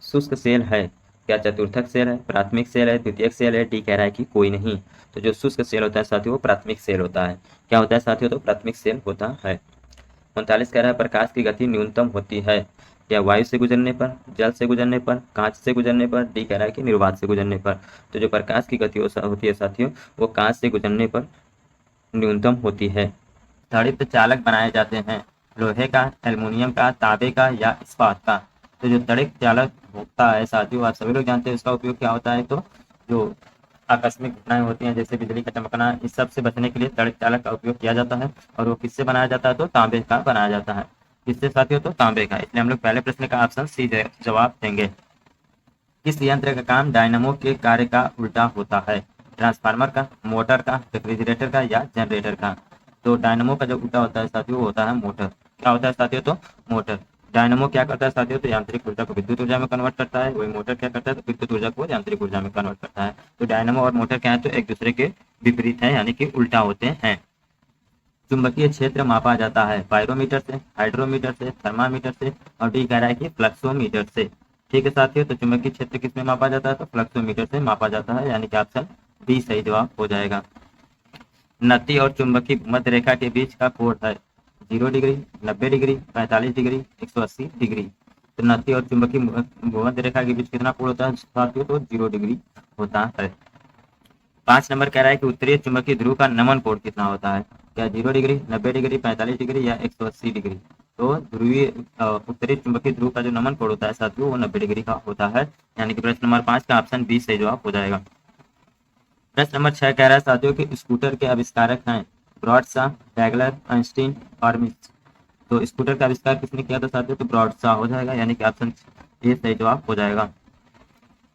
शुष्क सेल है क्या चतुर्थक सेल है, प्राथमिक सेल है, द्वितीयक सेल है, डी कह रहा है कि कोई नहीं। तो जो शुष्क सेल होता है साथियों वो प्राथमिक सेल होता है। क्या होता है साथियों, तो प्राथमिक सेल होता है। 39 कह रहा है प्रकाश की गति न्यूनतम होती है या वायु से गुजरने पर, जल से गुजरने पर, कांच से गुजरने पर, डी कह रहा है कि निर्वात से गुजरने पर। तो जो प्रकाश की गति होती है साथियों वो कांच से गुजरने पर न्यूनतम होती है। तड़ित चालक बनाए जाते हैं लोहे का, एल्युमिनियम का, तांबे का या इस्पात का। तो जो तड़ित चालक होता है साथियों आप सभी लोग जानते हैं उसका उपयोग क्या होता है, तो जो आकस्मिक घटनाएं होती हैं जैसे बिजली का चमकना, इस सब से बचने के लिए तड़ित चालक का उपयोग किया जाता है। और वो किससे बनाया जाता है, तो तांबे का बनाया जाता है। किससे साथियों, तो तांबे का। इसलिए हम लोग पहले प्रश्न का ऑप्शन सी जवाब देंगे। किस यंत्र का काम डायनामो के कार्य का उल्टा होता है, ट्रांसफार्मर का, मोटर का, रेफ्रिजरेटर का या जनरेटर का। तो डायनामो का जो उल्टा होता है साथियों वो होता है मोटर। क्या होता है साथियों, तो मोटर। डायनामो क्या करता है साथियों, तो यांत्रिक ऊर्जा को विद्युत ऊर्जा में कन्वर्ट करता है। वही मोटर क्या करता है, तो विद्युत ऊर्जा को यांत्रिक ऊर्जा में कन्वर्ट करता है। तो डायनामो और मोटर क्या है, तो एक दूसरे के विपरीत है यानी कि उल्टा होते हैं। चुंबकीय क्षेत्र मापा जाता है पायरोमीटर से, हाइड्रोमीटर से, थर्मामीटर से और डी कह रहा है कि फ्लक्सोमीटर से। ठीक है साथियों, तो चुंबकीय क्षेत्र किसमें मापा जाता है, तो फ्लक्सोमीटर से मापा जाता है यानी कि ऑप्शन डी सही जवाब हो जाएगा। नती और चुंबकीय भूमध्य रेखा के बीच का कोण है 0 डिग्री, 90 डिग्री, 45 डिग्री, 180 डिग्री। तो नती और चुंबकीय भूमध्य रेखा के बीच कितना कोण होता है साथियों, तो 0 डिग्री होता है। 5 नंबर कह रहा है कि उत्तरी चुंबकीय ध्रुव का नमन कोण कितना होता है, क्या 0 डिग्री, 90 डिग्री, 45 डिग्री या 180 डिग्री। तो ध्रुवीय उत्तरी चुंबकीय ध्रुव का जो नमन कोण होता है साथियों वो 90 डिग्री का होता है यानी कि प्रश्न नंबर 5 का ऑप्शन बी सही जवाब हो जाएगा। प्रश्न नंबर 6 कह रहा है साथियों कि स्कूटर के आविष्कारक हैं ब्रॉडशा, डैगलर, आइंस्टीन और मिच। तो स्कूटर का आविष्कार किसने किया था साथियों, तो ब्रॉडशा हो जाएगा यानी कि ऑप्शन ए सही जवाब हो जाएगा।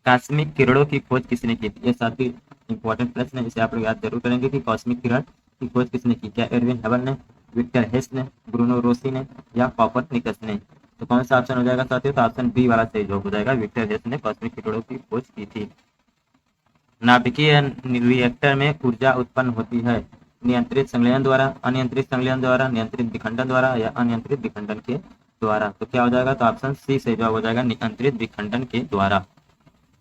कॉस्मिक किरणों की खोज किसने की थी, ये साथी इंपॉर्टेंट प्रश्न है, इसे आप लोग याद जरूर करेंगे कि कॉस्मिक किरण की खोज किसने की। क्या एडविन हबल ने, विक्टर हेस ने, ब्रूनो रोसी ने या कॉपरनिकस ने। तो कौन सा ऑप्शन हो जाएगा साथियों, तो ऑप्शन बी वाला सही जवाब हो जाएगा, विक्टर हेस ने कॉस्मिक किरणों की खोज की थी। नाभिकीय रिएक्टर में ऊर्जा उत्पन्न होती है नियंत्रित संलयन द्वारा, अनियंत्रित संलयन द्वारा, नियंत्रित विखंडन द्वारा या अनियंत्रित विखंडन के द्वारा। तो क्या हो जाएगा, तो ऑप्शन सी सही जवाब हो जाएगा, नियंत्रित विखंडन के द्वारा।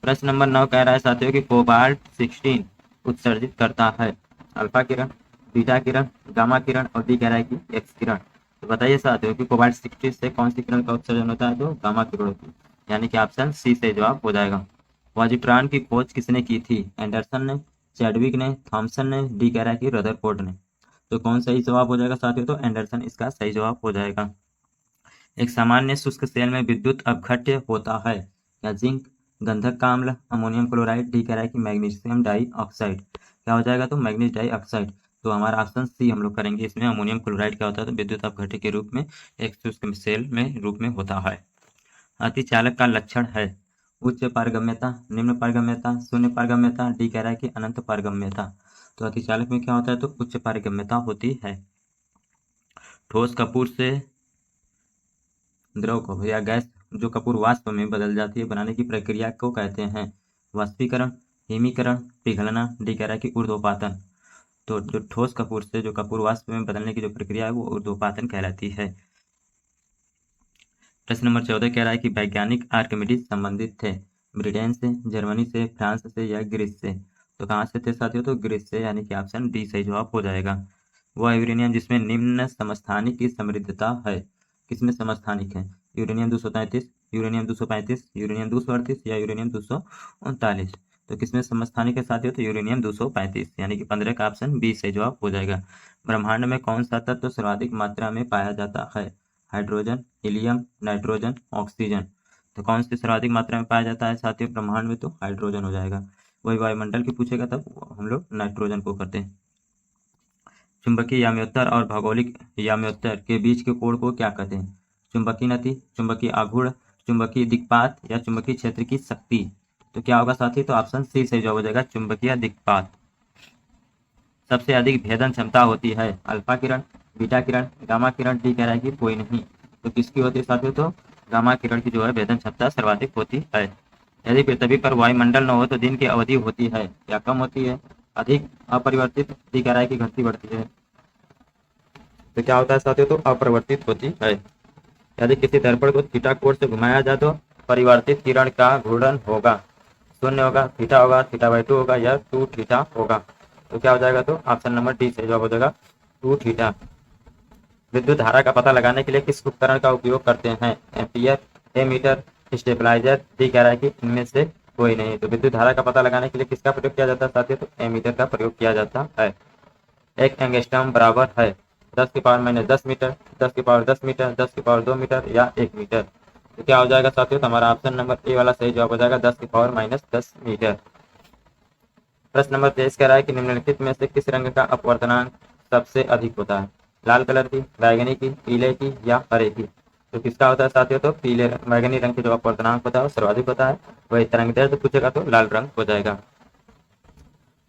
प्रश्न नंबर 9 कह रहा है साथियों कि कोबाल्ट 16 उत्सर्जित करता है अल्फा किरण, बीटा किरण, गामा किरण और डी कह रहा है कि एक्स किरण। तो बताइए साथियों कि कोबाल्ट 16 से कौन सी किरण का उत्सर्जन होता है, तो गामा किरणों की यानी कि ऑप्शन सी से जवाब हो जाएगा। पॉजिट्रॉन की खोज किसने की थी, एंडरसन ने, चैडविक ने, थॉमसन ने, डी कह रहा है कि रदरफोर्ड ने। तो कौन सही जवाब हो जाएगा साथियों, तो एंडरसन इसका सही जवाब हो जाएगा। एक सामान्य शुष्क सेल में विद्युत अपघट्य होता है या जिंक, गंधक का अम्ल, अमोनियम क्लोराइड, डी कह रहा है कि मैग्नीशियम डाइऑक्साइड। क्या हो जाएगा, तो मैग्नीज डाइऑक्साइड। तो हमारा ऑप्शन सी हम लोग करेंगे इसमें। अमोनियम क्लोराइड क्या होता है, तो विद्युत अपघट्य के रूप में एक शुष्क सेल में रूप में होता है। अतिचालक का लक्षण है उच्च पारगम्यता, निम्न पारगम्यता, शून्य पारगम्यता, डी कह रहा है कि अनंत पारगम्यता। तो अतिचालक में क्या होता है, तो उच्च पारगम्यता होती है। ठोस कपूर से द्रव को या गैस जो कपूर वाष्प में बदल जाती है बनाने की प्रक्रिया को कहते हैं वाष्पीकरण, हिमीकरण, पिघलना, डी कह रहा है कि ऊर्ध्वपातन। तो जो ठोस कपूर से जो कपूर वाष्प में बदलने की जो प्रक्रिया है वो ऊर्ध्वपातन कहलाती है। प्रश्न नंबर 14 कह रहा है कि वैज्ञानिक आर्किमिडीज संबंधित थे ब्रिटेन से, जर्मनी से, फ्रांस से या ग्रीस से। तो कहाँ से थे साथियों, तो ग्रीस से, यानी कि ऑप्शन डी सही जवाब हो जाएगा। वह यूरेनियम जिसमें निम्न समस्थानिक की समृद्धता है, किसमें समस्थानिक है, यूरेनियम 233, यूरेनियम 235, यूरेनियम 238 या यूरेनियम 239। तो किसमें समस्थानिक है साथियों, तो यूरेनियम 235, यानी कि 15 का ऑप्शन बी सही जवाब हो जाएगा। ब्रह्मांड में कौन सा तत्व सर्वाधिक मात्रा में पाया जाता है, हाइड्रोजन, हीलियम, नाइट्रोजन, ऑक्सीजन। तो कौन सी सर्वाधिक मात्रा में पाया जाता है साथियों ब्रह्मांड में, तो हाइड्रोजन हो जाएगा। वही वायुमंडल की पूछेगा तब हम लोग नाइट्रोजन को करते हैं। चुंबकीय याम्योत्तर और भौगोलिक याम्योत्तर के बीच के कोण को क्या कहते हैं, चुंबकीय नति, चुंबकीय आघूर्ण, चुंबकीय दिक्पात या चुंबकीय क्षेत्र की शक्ति। तो क्या होगा साथी, तो ऑप्शन सी सही जवाब हो जाएगा, चुंबकीय दिक्पात। सबसे अधिक भेदन क्षमता होती है, अल्फा किरण, बीटा किरण, गामा किरण। डी कह रहा है कि कोई नहीं। तो किसकी होती है साथियों, तो गामा किरण की जो है भेदन क्षमता सर्वाधिक होती है। यदि पृथ्वी पर वायुमंडल न हो तो दिन की अवधि होती है या कम होती है, अधिक, अपरिवर्तित। डी कह रहा है कि घटती बढ़ती है। तो क्या होता है साथियों, तो अपरिवर्तित होती है। यदि किसी दर्पण को थीटा कोण से घुमाया जाए तो परिवर्तित किरण का घूर्णन होगा, शून्य होगा, थीटा होगा, थीटा बाई 2 होगा या 2 थीटा होगा। तो क्या हो जाएगा, तो ऑप्शन नंबर डी सही जवाब हो जाएगा, 2 थीटा। विद्युत धारा का पता लगाने के लिए किस उपकरण का उपयोग करते हैं, एम्पियर, एमीटर, स्टेबलाइजर। डी कह रहा है कि इनमें से कोई नहीं। तो विद्युत धारा का पता लगाने के लिए किसका प्रयोग किया जाता है साथियों, तो एमीटर का प्रयोग किया जाता है। एक एंगस्ट्रॉम बराबर है 10⁻10 मीटर, 10⁻10 मीटर, 10⁻2 मीटर या 1 मीटर। तो क्या हो जाएगा साथियों, तो हमारा ऑप्शन नंबर ए वाला सही जवाब हो जाएगा, 10⁻10 मीटर। प्रश्न नंबर 23 कह रहा है कि निम्नलिखित में से किस रंग का अपवर्तनांक सबसे अधिक होता है, लाल कलर की, बैगनी की, पीले की या हरे की। तो किसका होता है साथियों, तो पीले बैगनी रंग की जो अपवर्तनांक होता है वो सर्वाधिक होता है। वही तरंगदैर्ध्य पूछेगा तो लाल रंग हो जाएगा।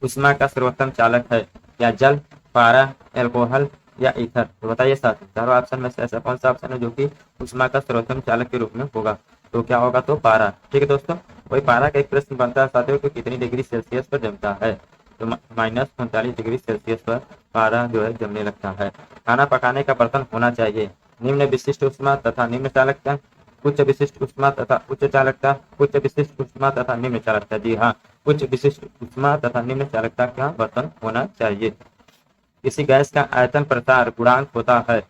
उष्मा का सर्वोत्तम चालक है, या जल, पारा, एल्कोहल या ईथर। तो बताइए साथियों, चारों ऑप्शन में से ऐसा कौन सा ऑप्शन है जो कि उष्मा का सर्वोत्तम चालक के रूप में होगा। तो क्या होगा, तो पारा। ठीक है दोस्तों, वही पारा का एक प्रश्न बनता है साथियों कि कितनी डिग्री सेल्सियस पर जमता है। तो -39 डिग्री सेल्सियस पर पारा जो है जमने लगता है। खाना पकाने का बर्तन होना चाहिए, निम्न विशिष्ट उष्मा तथा निम्न चालकता, उच्च विशिष्ट उष्मा तथा उच्च चालकता, उच्च विशिष्ट उष्मा तथा निम्न चालकता। जी हाँ, उच्च विशिष्ट उष्मा तथा निम्न चालकता का बर्तन होना चाहिए। किसी गैस का आयतन प्रसार गुणांक होता है,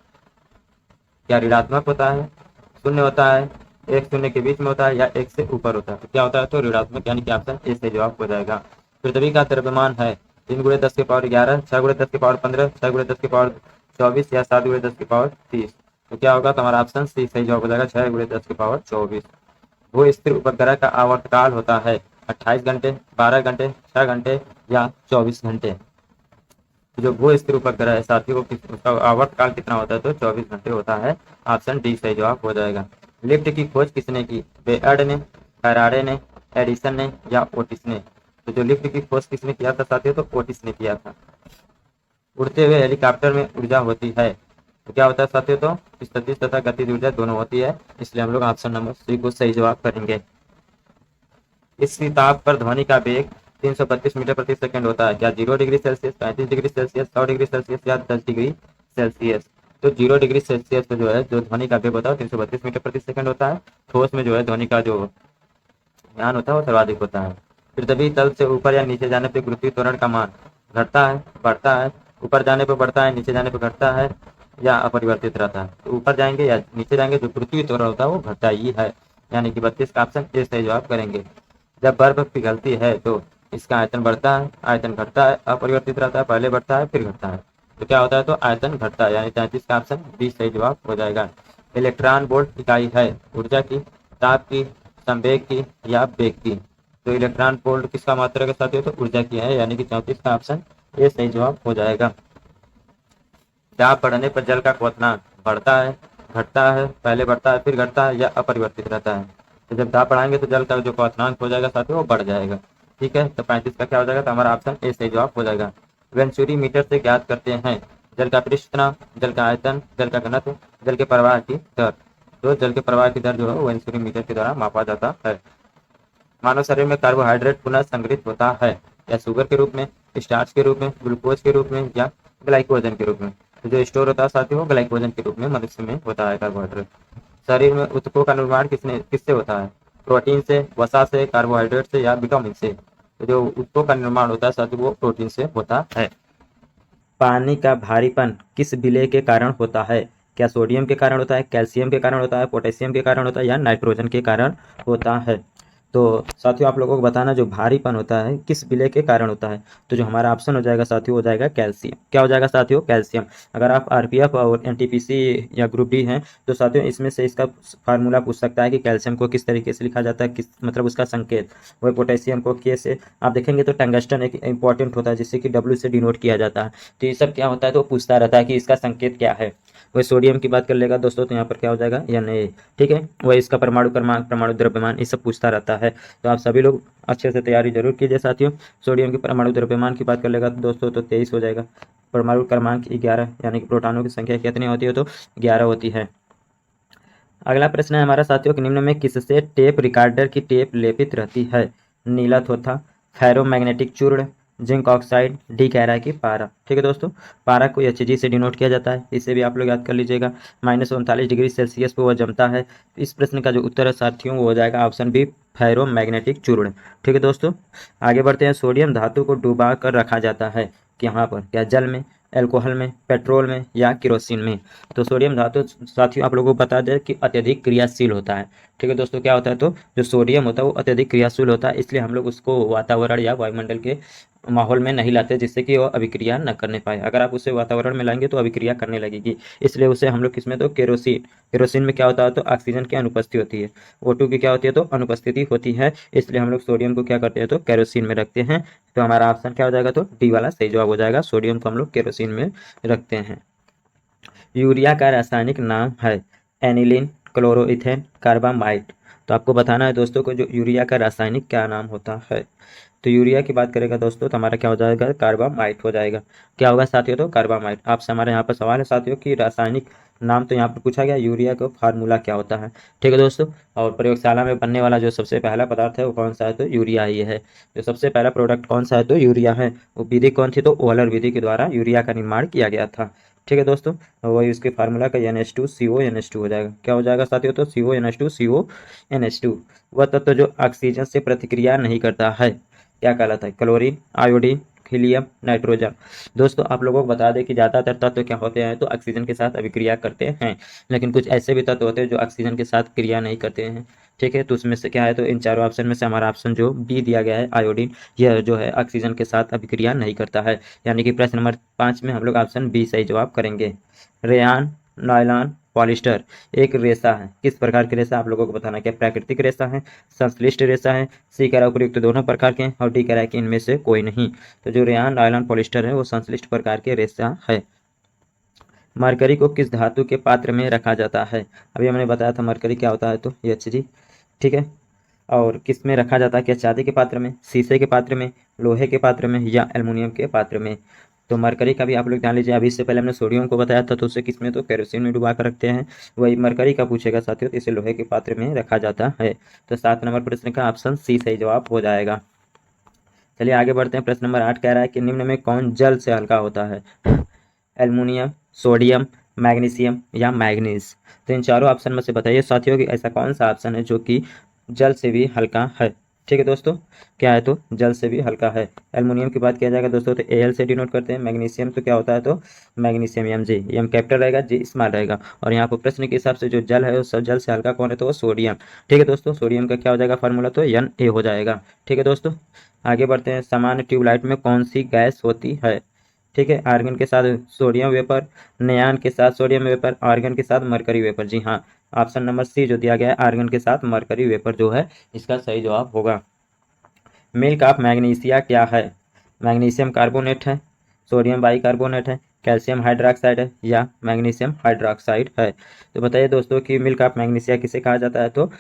क्या ऋणात्मक होता है, शून्य होता है, एक शून्य के बीच में होता है या एक से ऊपर होता है। तो क्या होता है, तो ऋणात्मक, यानी कि ऑप्शन ए से जवाब हो जाएगा। पृथ्वी का द्रव्यमान है 3 × 10⁻11, 6 × 10⁻15, 6 × 10⁻24 या 7 × 10⁻30। तो क्या होगा, तो हमारा ऑप्शन सी सही जवाब हो जाएगा, 6 × 10⁻24। भू स्थिर उपग्रह का आवर्तकाल होता है 28 घंटे, 12 घंटे, 6 घंटे या 24 घंटे। जो भू स्थिर उपग्रह है साथियों उसका आवर्तकाल कितना होता है, तो 24 घंटे होता है। ऑप्शन डी सही जवाब हो जाएगा। लिफ्ट की खोज किसने की, बेअर्ड ने, फैराडे ने, एडिसन ने या ओटिस ने। तो जो लिफ्ट की खोज किसने किया था साथियों, तो ओटिस ने किया था। उड़ते हुए हेलीकॉप्टर में ऊर्जा होती है, तो क्या होता है साथियों, तो स्थितिज तथा गतिज ऊर्जा दोनों होती है, इसलिए हम लोग ऑप्शन नंबर सी को सही जवाब करेंगे। इस ताप पर ध्वनि का वेग 332 मीटर प्रति सेकंड होता है, क्या 0 degree Celsius, 35 degree Celsius, 100 degree Celsius या 10 डिग्री सेल्सियस। तो 0 डिग्री सेल्सियस पे जो है जो ध्वनि का वेग होता है 332 मीटर प्रति सेकंड होता है। ठोस में जो है ध्वनि का जो मान होता है वो सर्वाधिक होता है। पृथ्वी तल से ऊपर या नीचे जाने पर गुरुत्वीय त्वरण का मान घटता है, बढ़ता है, ऊपर जाने पर बढ़ता है, नीचे जाने पर घटता है या अपरिवर्तित रहता है। तो ऊपर जाएंगे या नीचे जाएंगे जो गुरुत्वीय त्वरण होता है वो घटता ही है, यानी कि 32 का ऑप्शन ए सही जवाब करेंगे। जब बर्फ पिघलती है तो इसका आयतन बढ़ता है, आयतन घटता है, अपरिवर्तित रहता है, पहले बढ़ता है फिर घटता है। तो क्या होता है, तो आयतन घटता है, यानी 33 का ऑप्शन बी सही जवाब हो जाएगा। इलेक्ट्रॉन वोल्ट इकाई है ऊर्जा की, ताप की, संवेग की या वेग की। तो इलेक्ट्रॉन वोल्ट किसका मात्रक है साथियों, तो ऊर्जा की है, यानी कि 34 का ऑप्शन ए सही जवाब हो जाएगा। दाब बढ़ने पर जल का क्वथनांक बढ़ता है, घटता है, पहले बढ़ता है फिर घटता है या अपरिवर्तित रहता है। तो जब दाब बढ़ाएंगे तो जल का जो क्वथनांक हो जाएगा साथियों वो बढ़ जाएगा। ठीक है, तो 35 का क्या हो जाएगा, तो हमारा ऑप्शन ए सही जवाब हो जाएगा। वेंचुरी मीटर से ज्ञात करते हैं जल का पृष्ठ तनाव, जल का आयतन, जल का घनत्व, जल के प्रवाह की दर। तो जल के प्रवाह की दर जो है वेंचुरी मीटर के द्वारा मापा जाता है। मानव शरीर में कार्बोहाइड्रेट पुनः संग्रहित होता है, या शुगर के रूप में, स्टार्च के रूप में, ग्लूकोज के रूप में या ग्लाइकोजन के रूप में। तो जो स्टोर होता है साथियों वो ग्लाइकोजन के रूप में मनुष्य में होता है कार्बोहाइड्रेट। शरीर में ऊतकों का निर्माण किससे होता है, प्रोटीन से, वसा से, कार्बोहाइड्रेट से या विटामिन से। तो जो उत्तकों का निर्माण होता है साथियों वो प्रोटीन से होता है। पानी का भारीपन किस विलेय के कारण होता है? क्या सोडियम के कारण होता है, कैल्शियम के कारण होता है, पोटेशियम के कारण होता है या नाइट्रोजन के कारण होता है? तो साथियों आप लोगों को बताना जो भारीपन होता है किस विलेय के कारण होता है। तो जो हमारा ऑप्शन हो जाएगा साथियों हो जाएगा कैल्शियम। क्या हो जाएगा साथियों? कैल्शियम। अगर आप आरपीएफ और एनटीपीसी या ग्रुप डी हैं तो साथियों इसमें से इसका फार्मूला पूछ सकता है कि कैल्शियम को किस तरीके से लिखा जाता है, किस मतलब उसका संकेत। वही पोटेशियम को के से आप देखेंगे तो टंगस्टन एक इंपॉर्टेंट होता है जिससे कि डब्ल्यू से डिनोट किया जाता है। तो ये सब क्या होता है तो पूछता रहता है कि इसका संकेत क्या है। वही सोडियम की बात कर लेगा दोस्तों तो यहाँ पर क्या हो जाएगा Na। ठीक है, वही इसका परमाणु क्रमांक, परमाणु द्रव्यमान, ये सब पूछता रहता है। तो आप सभी लोग अच्छे से तैयारी जरूर कीजिए साथियों। सोडियम के परमाणु द्रव्यमान की बात कर लेगा तो दोस्तों तो 23 हो जाएगा। परमाणु क्रमांक 11 यानी कि प्रोटॉनों की संख्या कितनी होती है तो 11 होती है। अगला प्रश्न है हमारा साथियों कि निम्न में किससे टेप रिकॉर्डर की टेप लेपित रहती है? नीला थोथा, फेरोमैग्नेटिक चूर्ण, जिंक ऑक्साइड, डी कह रहा है कि पारा। ठीक है दोस्तों, पारा को Hg से डिनोट किया जाता है, इसे भी आप लोग याद कर लीजिएगा। -39 डिग्री सेल्सियस पर वह जमता है। इस प्रश्न का जो उत्तर है साथियों वो हो जाएगा ऑप्शन बी, फेरोमैग्नेटिक चूर्ण। ठीक है दोस्तों, आगे बढ़ते हैं। सोडियम धातु को डुबा कर रखा जाता है यहाँ पर, क्या जल में, एल्कोहल में, पेट्रोल में या केरोसिन में? तो सोडियम धातु साथियों आप लोगों को बता दें कि अत्यधिक क्रियाशील होता है। ठीक है दोस्तों, क्या होता है तो जो सोडियम होता है वो अत्यधिक क्रियाशील होता है, इसलिए हम लोग उसको वातावरण या वायुमंडल के माहौल में नहीं लाते जिससे कि वो अभिक्रिया न करने पाए। अगर आप उसे वातावरण में लाएंगे तो अभिक्रिया करने लगेगी, इसलिए उसे हम लोग किसमें तो केरोसिन। केरोसिन में क्या होता है तो ऑक्सीजन की अनुपस्थिति होती है, O2 की क्या होती है तो अनुपस्थिति होती है, इसलिए हम लोग सोडियम को क्या करते हैं तो केरोसिन में रखते हैं। तो हमारा ऑप्शन क्या हो जाएगा तो डी वाला सही जवाब हो जाएगा, सोडियम को हम लोग केरोसिन में रखते हैं। यूरिया का रासायनिक नाम है एनिलीन, क्लोरोइथेन, कार्बामाइट। तो आपको बताना है दोस्तों को जो यूरिया का रासायनिक क्या नाम होता है। तो यूरिया की बात करेगा दोस्तों तो हमारा क्या हो जाएगा कार्बामाइट हो जाएगा। क्या होगा साथियों तो कार्बामाइट। आपसे हमारे यहाँ पर सवाल है साथियों कि रासायनिक नाम तो यहाँ पर पूछा गया, यूरिया का फार्मूला क्या होता है। ठीक है दोस्तों, और प्रयोगशाला में बनने वाला जो सबसे पहला पदार्थ है वो कौन सा है तो यूरिया ही है। जो सबसे पहला प्रोडक्ट कौन सा है तो यूरिया है। वो विधि कौन थी तो ओहलर विधि के द्वारा यूरिया का निर्माण किया गया था। ठीक है दोस्तों, वही उसके फार्मूला का NH2CO NH2 हो जाएगा। क्या हो जाएगा साथियों तो CO NH2 वह तत्व जो ऑक्सीजन से प्रतिक्रिया नहीं करता है क्या कहलाता है? Chlorine, iodine, helium, nitrogen. दोस्तों आप लोगों को बता दें कि ज़्यादातर तत्व क्या होते हैं तो ऑक्सीजन के साथ अभिक्रिया करते हैं, लेकिन कुछ ऐसे भी तत्व होते हैं जो ऑक्सीजन के साथ क्रिया नहीं करते हैं। ठीक है, तो उसमें से क्या है तो इन चारों ऑप्शन में से हमारा ऑप्शन जो बी दिया गया है आयोडीन, यह जो है ऑक्सीजन के साथ अभिक्रिया नहीं करता है, यानी कि प्रश्न नंबर 5 में हम लोग ऑप्शन बी सही जवाब करेंगे। रेयान, नायलॉन, पॉलिस्टर एक रेशा है, किस प्रकार की रेशा आप लोगों को बताना, क्या प्राकृतिक रेशा है, संश्लिष्ट रेशा है, सी कह रहा है उपयुक्त दोनों प्रकार के हैं और डी कह रहा है कि इनमें से कोई नहीं। तो जो रेयान, नायलॉन, पॉलिस्टर है वो संश्लिष्ट प्रकार के रेशा है। मरकरी को किस धातु के पात्र में रखा जाता है? अभी हमने बताया था मरकरी क्या होता है तो Hg। ठीक है, और किस में रखा जाता है, क्या चांदी के पात्र में, शीशे के पात्र में, लोहे के पात्र में या एल्युमिनियम के पात्र में? तो मरकरी का भी आप लोग जान लीजिए। अभी इससे पहले हमने सोडियम को बताया था तो उसे किस में तो केरोसिन में डुबा कर रखते हैं, वही मरकरी का पूछेगा साथियों तो इसे लोहे के पात्र में रखा जाता है। तो 7 नंबर प्रश्न का ऑप्शन सी सही जवाब हो जाएगा। चलिए आगे बढ़ते हैं। प्रश्न नंबर 8 कह रहा है कि निम्न में कौन जल से हल्का होता है? एल्युमिनियम, सोडियम, मैग्नीशियम या मैग्नीज? तो इन चारों ऑप्शन में से बताइए साथियों कि ऐसा कौन सा ऑप्शन है जो कि जल से भी हल्का है। ठीक है दोस्तों, क्या है तो जल से भी हल्का है। एल्युमिनियम की बात किया जाएगा दोस्तों तो Al से डिनोट करते हैं। मैग्नीशियम तो क्या होता है तो मैग्नीशियम Mg, एम कैपिटल रहेगा, जी स्मॉल रहेगा। और यहाँ पर प्रश्न के हिसाब से जो जल है वो सब जल से हल्का कौन है तो वो सोडियम। ठीक है दोस्तों, सोडियम का क्या हो जाएगा फार्मूला तो Na हो जाएगा। ठीक है दोस्तों, आगे बढ़ते हैं। सामान्य ट्यूबलाइट में कौन सी गैस होती है? ठीक है, आर्गन के साथ सोडियम वेपर, नियान के साथ सोडियम वेपर, आर्गन के साथ मरकरी वेपर। जी हाँ, ऑप्शन नंबर सी जो दिया गया है आर्गन के साथ मरकरी वेपर जो है इसका सही जवाब होगा। मिल्क ऑफ मैग्नीशिया क्या है? मैग्नीशियम कार्बोनेट है, सोडियम बाइकार्बोनेट है, कैल्शियम हाइड्रोक्साइड है या मैग्नीशियम हाइड्रोक्साइड है? तो बताइए दोस्तों कि मिल्क ऑफ मैग्नीशिया किसे कहा जाता है तो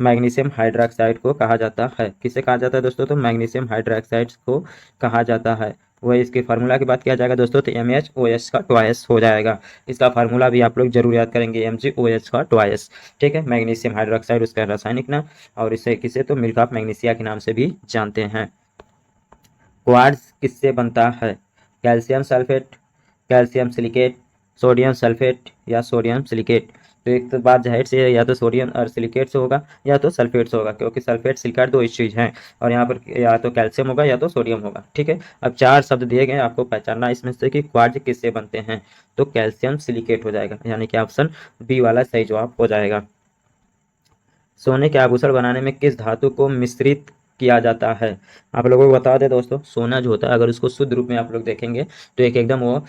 मैग्नीशियम हाइड्रोक्साइड को कहा जाता है। किसे कहा जाता है दोस्तों तो मैग्नीशियम हाइड्रोक्साइड को कहा जाता है। वही इसके फार्मूला की बात किया जाएगा दोस्तों तो MHOH का ट्वाइस हो जाएगा। इसका फार्मूला भी आप लोग जरूर याद करेंगे, MgOH का ट्वाइस। ठीक है, मैग्नीशियम हाइड्रोक्साइड उसका रासायनिक नाम, और इसे किसे तो मिल्क ऑफ मैग्नीशिया के नाम से भी जानते हैं। क्वार्ट्ज किससे बनता है? Calcium sulphate, calcium silicate, sodium sulphate या सोडियम सिलिकेट? तो एक तो बात जाहिर सी है, या तो सोडियम और सिलिकेट से होगा या तो सल्फेट से होगा, क्योंकि सल्फेट सिलिकेट दो इस चीज़ हैं। और यहाँ पर या तो कैल्शियम होगा या तो सोडियम होगा। ठीक है, अब 4 शब्द दिए गए, आपको पहचानना इसमें से कि क्वार्ज किससे बनते हैं। तो कैल्शियम सिलिकेट हो जाएगा, यानी कि ऑप्शन बी वाला सही जवाब हो जाएगा। सोने के आभूषण बनाने में किस धातु को मिश्रित किया जाता है। आप लोगों को बता दें दोस्तों, सोना जो होता है अगर उसको शुद्ध रूप में आप लोग देखेंगे तो एक एकदम वो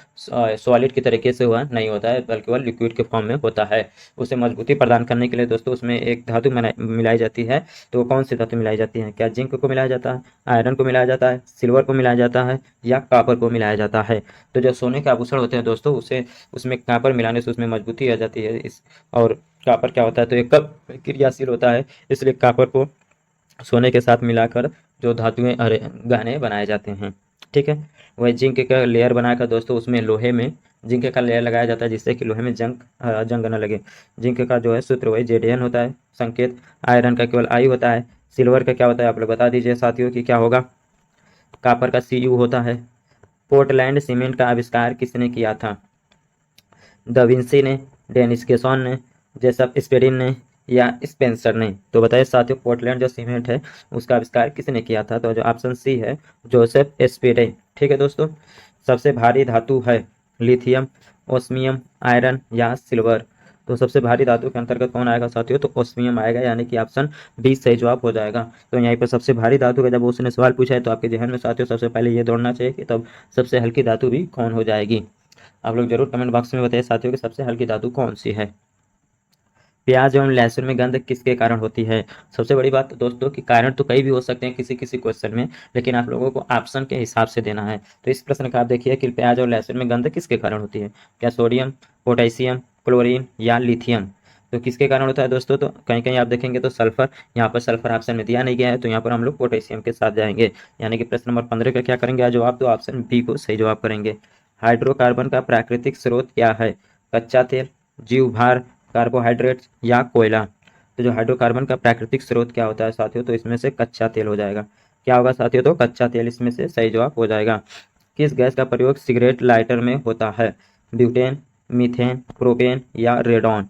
सॉलिड की तरीके से हुआ नहीं होता है, बल्कि वह लिक्विड के फॉर्म में होता है। उसे मजबूती प्रदान करने के लिए दोस्तों उसमें एक धातु मिलाई जाती है। तो वो कौन सी धातु मिलाई जाती है? क्या जिंक को मिलाया जाता है, आयरन को मिलाया जाता है, सिल्वर को मिलाया जाता है, या कापर को मिलाया जाता है? तो जो सोने के आभूषण होते हैं दोस्तों, उसे उसमें कापर मिलाने से उसमें मजबूती आ जाती है। इस और कापर क्या होता है, तो एक क्रियाशील होता है, इसलिए कापर को सोने के साथ मिलाकर जो धातुएं अरे गहने बनाए जाते हैं। ठीक है, वही जिंक का लेयर बनाकर दोस्तों उसमें लोहे में जिंक का लेयर लगाया जाता है, जिससे कि लोहे में जंग न लगे। जिंक का जो है सूत्र वही जेडीएन होता है संकेत। आयरन का केवल आई होता है। सिल्वर का क्या होता है आप लोग बता दीजिए साथियों कि क्या होगा। कापर का सीयू होता है। पोर्टलैंड सीमेंट का आविष्कार किसने किया था? दा विंसी ने, डेनिस गेसॉन ने, जेसप स्पेडिन ने, या स्पेंसर ने? तो बताइए साथियों, पोर्टलैंड जो सीमेंट है उसका आविष्कार किसने किया था? तो जो ऑप्शन सी है, जोसेफ स्पेडिन। ठीक है दोस्तों, सबसे भारी धातु है लिथियम, ओस्मियम, आयरन या सिल्वर? तो सबसे भारी धातु के अंतर्गत कौन आएगा साथियों? तो ओस्मियम आएगा, यानी कि ऑप्शन बी सही जवाब हो जाएगा। तो यहाँ पर सबसे भारी धातु का जब उसने सवाल पूछा है तो आपके जहन में साथियों सबसे पहले ये दौड़ना चाहिए कि तब सबसे हल्की धातु भी कौन हो जाएगी। आप लोग जरूर कमेंट बॉक्स में बताइए साथियों कि सबसे हल्की धातु कौन सी है। प्याज एवं लहसुन में गंध किसके कारण होती है? सबसे बड़ी बात दोस्तों कि कारण तो कई भी हो सकते हैं किसी किसी क्वेश्चन में, लेकिन आप लोगों को ऑप्शन के हिसाब से देना है। तो इस प्रश्न का आप देखिए कि प्याज और लहसुन में गंध किसके कारण होती है? क्या सोडियम, पोटेशियम, क्लोरीन या लिथियम? तो किसके कारण होता है दोस्तों? तो कहीं कहीं आप देखेंगे तो सल्फर, यहाँ पर सल्फर ऑप्शन में दिया नहीं गया है, तो यहाँ पर हम लोग पोटेशियम के साथ जाएंगे। यानी कि प्रश्न नंबर 15 का क्या करेंगे जवाब? तो ऑप्शन बी को सही जवाब करेंगे। हाइड्रोकार्बन का प्राकृतिक स्रोत क्या है? कच्चा तेल, जीव भार, कार्बोहाइड्रेट्स या कोयला? तो जो हाइड्रोकार्बन का प्राकृतिक स्रोत क्या होता है साथियों? तो इसमें से कच्चा तेल हो जाएगा। क्या होगा साथियों? तो कच्चा तेल इसमें से सही जवाब हो जाएगा। किस गैस का प्रयोग सिगरेट लाइटर में होता है? ब्यूटेन, मीथेन, प्रोपेन या रेडॉन?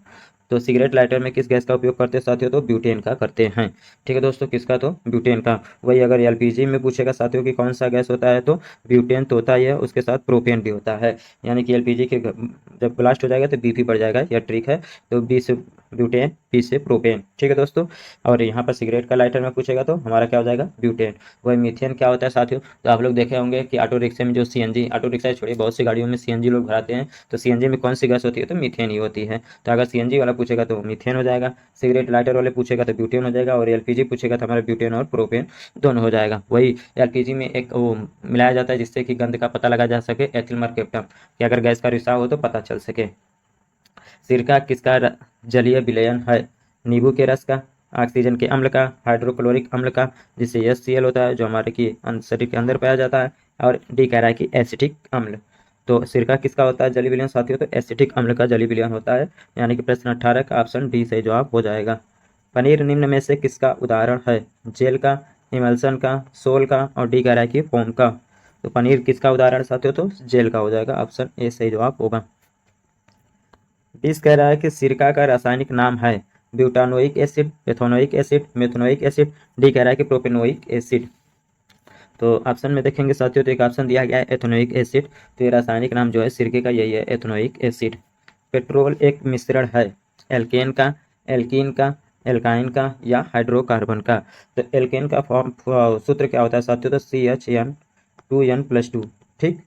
तो सिगरेट लाइटर में किस गैस का उपयोग करते हैं साथियों? तो ब्यूटेन का करते हैं। ठीक है दोस्तों, किसका? तो ब्यूटेन का। वही अगर एलपीजी में पूछेगा साथियों कि कौन सा गैस होता है, तो ब्यूटेन तो होता ही है, उसके साथ प्रोपेन भी होता है। यानी कि एलपीजी के जब ब्लास्ट हो जाएगा तो बीपी बढ़ जाएगा, यह ट्रिक है। तो बी से ब्यूटेन, पी से प्रोपेन। ठीक है दोस्तों, और यहाँ पर सिगरेट का लाइटर में पूछेगा तो हमारा क्या हो जाएगा? ब्यूटेन। वही मीथेन क्या होता है साथियों? तो आप लोग देखे होंगे कि ऑटो रिक्शा में जो सीएनजी, ऑटो रिक्शा छोड़िए बहुत सी गाड़ियों में सीएनजी लोग भराते हैं, तो सीएनजी में कौन सी गैस होती है? तो मीथेन ही होती है। तो अगर सीएनजी वाला पूछेगा तो मीथेन हो जाएगा, सिगरेट लाइटर वाले पूछेगा तो ब्यूटेन हो जाएगा, और एलपीजी पूछेगा तो हमारा ब्यूटेन और प्रोपेन दोनों हो जाएगा। वही एलपीजी में एक वो मिलाया जाता है जिससे कि गंध का पता लगा जा सके, एथिल मर्केप्टम, कि अगर गैस का रिसाव हो तो पता चल सके। सिरका किसका जलीय विलयन है? नींबू के रस का, ऑक्सीजन के अम्ल का, हाइड्रोक्लोरिक अम्ल का, जिससे HCl होता है जो हमारे की शरीर के अंदर पाया जाता है, और डी कह रहा है कि एसिटिक अम्ल। तो सिरका किसका होता है जलीय विलयन साथियों? तो एसिटिक अम्ल का जलीय विलयन होता है। यानी कि प्रश्न 18 का ऑप्शन डी सही जवाब हो जाएगा। पनीर निम्न में से किसका उदाहरण है? जेल का, इमल्सन का, सोल का, और डी कह रहा है कि फोम का? तो पनीर किसका उदाहरण साथियों? तो जेल का हो जाएगा, ऑप्शन ए सही जवाब होगा। 20 कह रहा है कि सिरका का रासायनिक नाम है butanoic acid, ethanoic acid, methanoic acid, D कह रहा है कि प्रोपेनोइक एसिड। तो ऑप्शन में देखेंगे साथियों तो एक ऑप्शन दिया गया है एथेनोइक एसिड। तो ये रासायनिक नाम जो है सिरके का यही है, एथेनोइक एसिड। पेट्रोल एक मिश्रण है एल्केन का, एल्कीन का, एल्काइन का या हाइड्रोकार्बन का? तो एल्केन का फॉर्म सूत्र क्या होता है साथियों? तो CH2N+2। ठीक,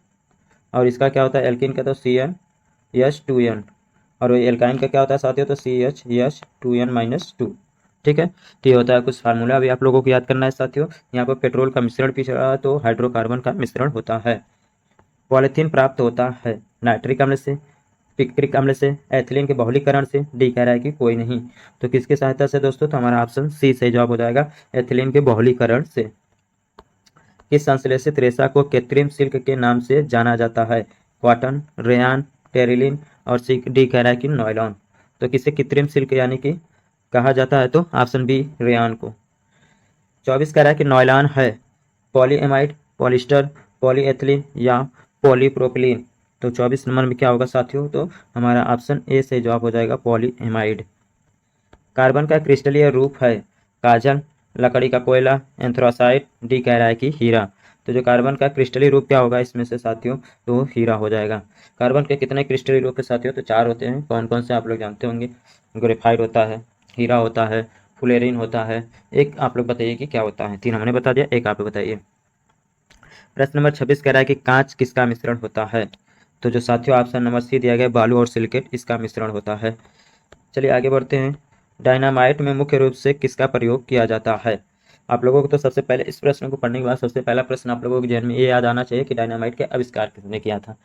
और इसका क्या होता है एल्कीन का? तो CnH2n। और एल्काइन का क्या होता है साथियों? तो CHH2n-2। ठीक है, तो ये होता है कुछ फार्मूला अभी आप लोगों को याद करना है साथियों। यहाँ पर पेट्रोल का मिश्रण पीछे तो हाइड्रोकार्बन का मिश्रण होता है। पॉलीथीन प्राप्त होता है नाइट्रिक अम्ल से, पिक्रिक अम्ल से, एथिलीन के बहुलीकरण से, डी कह रहा है कि कोई नहीं। तो किसकी सहायता से दोस्तों? तो हमारा ऑप्शन सी सही जवाब हो जाएगा, एथिलीन के बहुलीकरण से। किस संश्लेषित रेशा को कृत्रिम सिल्क के नाम से जाना जाता है? कॉटन, रेयान, टेरिलिन, और डी कह रहा है कि नॉयलॉन। तो किसे कृत्रिम सिल्क यानी कि कहा जाता है? तो ऑप्शन बी रेयान को। 24 कह रहा है कि नॉयलॉन है पॉलीएमाइड, पॉलिस्टर, पॉलीएथिलीन या पॉलीप्रोपिलीन? तो 24 नंबर में क्या होगा साथियों, तो हमारा ऑप्शन ए से जवाब हो जाएगा पॉलीएमाइड। कार्बन का क्रिस्टलीय रूप है काजल, लकड़ी का कोयला, एंथ्रासाइट, डी कह रहा है कि हीरा। तो जो कार्बन का क्रिस्टलीय रूप क्या होगा इसमें से साथियों, तो हीरा हो जाएगा। कार्बन के कितने क्रिस्टलीय रूप है साथियों, तो 4 होते हैं। कौन कौन से आप लोग जानते होंगे, ग्रेफाइट होता है, हीरा होता है, फुलेरिन होता है, एक आप लोग बताइए कि क्या होता है। 3 हमने बता दिया, एक आप लोग बताइए। प्रश्न नंबर 26 कह रहा है कि कांच किसका मिश्रण होता है, तो जो साथियों ऑप्शन नंबर सी दिया गया बालू और सिलिकेट इसका मिश्रण होता है। चलिए आगे बढ़ते हैं। डायनामाइट में मुख्य रूप से किसका प्रयोग किया जाता है। आप लोगों को तो सबसे पहले इस प्रश्न को पढ़ने के बाद सबसे पहला प्रश्न आप लोगों के जहन में ये याद आना चाहिए कि डायनामाइट का आविष्कार किसने किया था।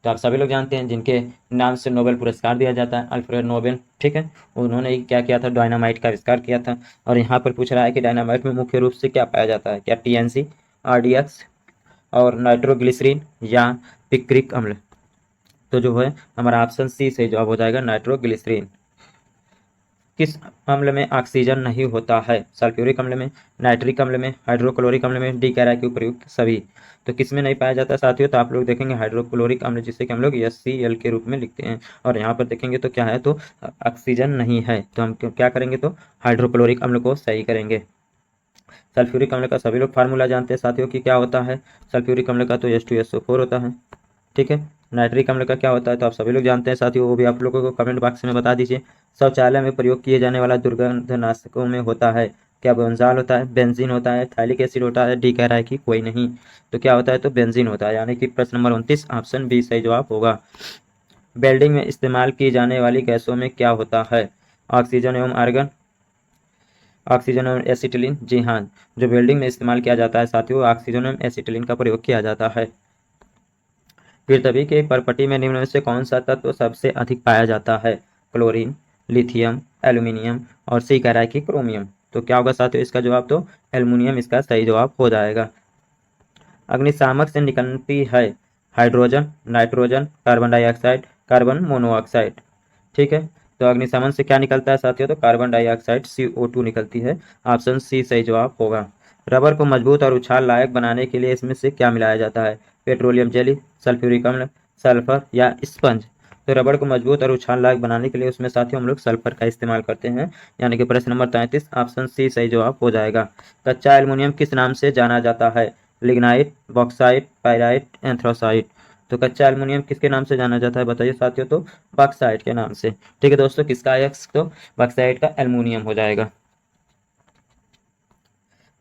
तो आप सभी लोग जानते हैं जिनके नाम से नोबेल पुरस्कार दिया जाता है, अल्फ्रेड नोबेल, ठीक है। उन्होंने क्या किया था, डायनामाइट का आविष्कार किया था। और यहाँ पर पूछ रहा है कि डायनामाइट में मुख्य रूप से क्या पाया जाता है, क्या टीएनसी, आरडीएक्स और नाइट्रोग्लिसरीन या पिक्रिक अम्ल। तो जो है हमारा ऑप्शन सी से जवाब हो जाएगा नाइट्रोग्लिसरीन। किस अम्ल में ऑक्सीजन नहीं होता है, सल्फ्यूरिक अम्ल में, नाइट्रिक अम्ल में, हाइड्रोक्लोरिक अम्ल में, डी कह रहा है कि उपयुक्त सभी। तो किस में नहीं पाया जाता साथियों, तो आप लोग देखेंगे हाइड्रोक्लोरिक अम्ल जिसे कि हम लोग HCl के रूप में लिखते हैं। और यहाँ पर देखेंगे तो क्या है, तो ऑक्सीजन नहीं है, तो हम क्या करेंगे, तो हाइड्रोक्लोरिक अम्ल को सही करेंगे। सल्फ्यूरिक अम्ल का सभी लोग फार्मूला जानते हैं साथियों कि क्या होता है, सल्फ्यूरिक अम्ल का तो H2SO4 होता है, ठीक है। नाइट्रिक अम्ल का क्या होता है तो आप सभी लोग जानते हैं साथियों, वो भी आप लोगों को कमेंट बॉक्स में बता दीजिए। शौचालय में प्रयोग किए जाने वाला दुर्गंधनाशकों में होता है, क्या बेंजाल होता है, बेंजीन होता है, थाइलिक एसिड होता है, डी कह रहा है कि कोई नहीं। तो क्या होता है, तो बेंजीन होता है, यानी कि प्रश्न नंबर 29 ऑप्शन बी सही जवाब होगा। वेल्डिंग में इस्तेमाल की जाने वाली गैसों में क्या होता है, ऑक्सीजन एवं आर्गन, ऑक्सीजन एवं एसिटिलीन। जी हाँ, जो वेल्डिंग में इस्तेमाल किया जाता है साथियों ऑक्सीजन एवं एसिटिलीन का प्रयोग किया जाता है। पृथ्वी के परपटी में निम्न में से कौन सा तत्व सबसे अधिक पाया जाता है, क्लोरीन, लिथियम, एल्यूमिनियम और सी कह रहा है कि क्रोमियम। तो क्या होगा साथियों इसका जवाब, तो एल्यूमिनियम इसका सही जवाब हो जाएगा। अग्निशामक से निकलती है hydrogen, nitrogen, carbon dioxide, carbon monoxide, ठीक है। तो अग्निशमन से क्या निकलता है साथियों, तो कार्बन डाइऑक्साइड CO2 निकलती है, ऑप्शन सी सही जवाब होगा। रबर को मजबूत और उछाल लायक बनाने के लिए इसमें से क्या मिलाया जाता है, पेट्रोलियम जेली, सल्फ्यूरिक अम्ल, सल्फर या स्पंज। तो रबड़ को मजबूत और उछाल लायक बनाने के लिए उसमें साथियों हम लोग सल्फर का इस्तेमाल करते हैं, यानी कि प्रश्न नंबर 33 ऑप्शन सी सही जवाब हो जाएगा। कच्चा एल्युमिनियम किस नाम से जाना जाता है, लिग्नाइट, बॉक्साइट, पाइराइट, एंथ्रासाइट। तो कच्चा एल्युमिनियम किसके नाम से जाना जाता है बताइए साथियों, तो बॉक्साइट के नाम से, ठीक है दोस्तों। किसका एक्स, तो बॉक्साइट का एल्युमिनियम हो जाएगा।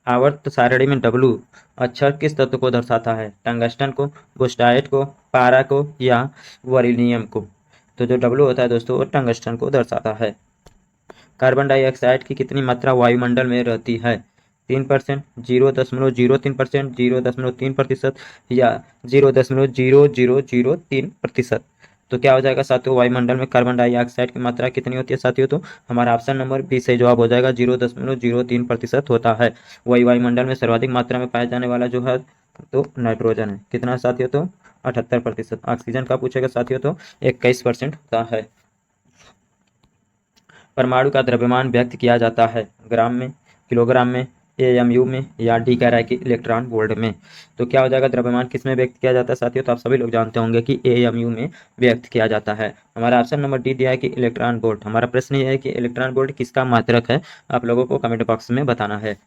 आवर्त सारणी में W अक्षर किस तत्व को दर्शाता है, टंगस्टन को, बुस्टाइट को, पारा को या वरीनियम को। तो जो W होता है दोस्तों वो टंगस्टन को दर्शाता है। कार्बन डाइऑक्साइड की कितनी मात्रा वायुमंडल में रहती है, 3%, 0.03%, 0.3% या 0.0003%। तो क्या हो जाएगा साथियों, वायुमंडल में कार्बन डाइऑक्साइड की मात्रा कितनी होती है साथियों, तो हमारा ऑप्शन नंबर बी सही जवाब हो जाएगा, 0.03% होता है। वही वायुमंडल में सर्वाधिक मात्रा में पाया जाने वाला जो है तो नाइट्रोजन है, कितना साथियों, तो 78%। ऑक्सीजन का पूछेगा साथियों तो 21% होता है। परमाणु का द्रव्यमान व्यक्त किया जाता है ग्राम में, किलोग्राम में, AMU में या डी कह रहा है कि इलेक्ट्रॉन वोल्ट में। तो क्या हो जाएगा, द्रव्यमान किस में व्यक्त किया जाता है साथियों, तो आप सभी लोग जानते होंगे कि AMU में व्यक्त किया जाता है। हमारा ऑप्शन नंबर डी दिया है कि इलेक्ट्रॉन वोल्ट। हमारा प्रश्न ये है कि इलेक्ट्रॉन वोल्ट किसका मात्रक है, आप लोगों को कमेंट बॉक्स में बताना है।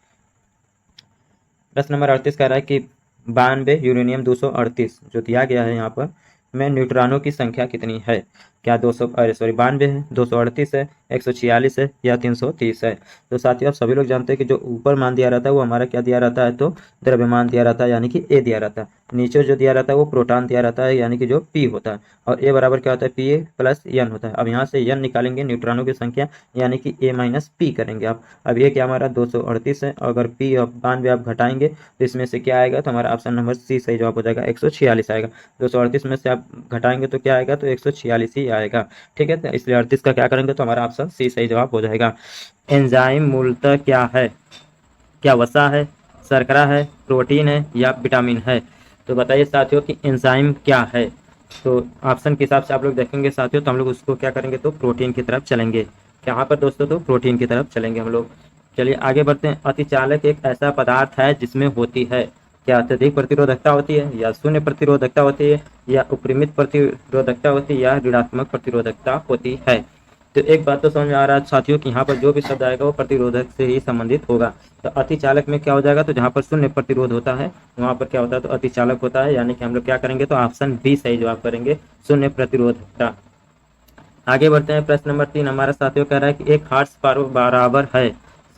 प्रश्न नंबर 38 कह रहा है कि 92 यूरेनियम 238 जो दिया गया है यहाँ पर में न्यूट्रॉनों की संख्या कितनी है, क्या 92 है, 238 है, 146 है या 330 है। तो साथियों आप सभी लोग जानते हैं कि जो ऊपर मान दिया रहता है वो हमारा क्या दिया रहता है, तो द्रव्यमान दिया रहता है, यानी कि ए दिया रहता है। नीचे जो दिया रहता है वो प्रोटॉन दिया रहता है, यानी कि जो पी होता है। और ए बराबर क्या होता है, PA प्लस एन होता है। अब यहाँ से एन निकालेंगे न्यूट्रॉनों की संख्या, यानी कि A माइनस पी करेंगे आप। अब ये क्या हमारा 238 है, अगर पी और 92 आप घटाएंगे तो इसमें से क्या आएगा, तो हमारा ऑप्शन नंबर सी सही जवाब हो जाएगा, 146 आएगा। 238 में से आप घटाएंगे तो क्या आएगा, तो 146 ही आएगा, ठीक है। तो इसलिए 38 का क्या करेंगे, तो हमारा ऑप्शन सी सही जवाब हो जाएगा। एंजाइम मूलतः क्या है, क्या वसा है, शर्करा है, प्रोटीन है या विटामिन है। तो बताइए साथियों कि एंजाइम क्या है। तो ऑप्शन के हिसाब से आप लोग देखेंगे साथियों, तो हम लोग उसको क्या करेंगे, तो प्रोटीन की तरफ चलेंगे। यहाँ पर दोस्तों तो प्रोटीन की तरफ चलेंगे हम लोग। चलिए आगे बढ़ते हैं। अतिचालक एक ऐसा पदार्थ है जिसमें होती है, क्या अत्यधिक प्रतिरोधकता होती है या शून्य प्रतिरोधकता होती है या उपरिमित प्रतिरोधकता होती है या ऋणात्मक प्रतिरोधकता होती है। तो एक बात तो समझ में आ रहा है साथियों कि यहाँ पर जो भी शब्द आएगा वो प्रतिरोधक से ही संबंधित होगा। तो अतिचालक में क्या हो जाएगा, तो जहाँ पर शून्य प्रतिरोध होता है वहाँ पर क्या होता है, तो अतिचालक होता है। यानी कि हम लोग क्या करेंगे, तो ऑप्शन बी सही जवाब करेंगे, शून्य प्रतिरोधकता। आगे बढ़ते हैं, प्रश्न नंबर 3 हमारा साथियों कह रहा है कि एक हॉर्स पावर बराबर है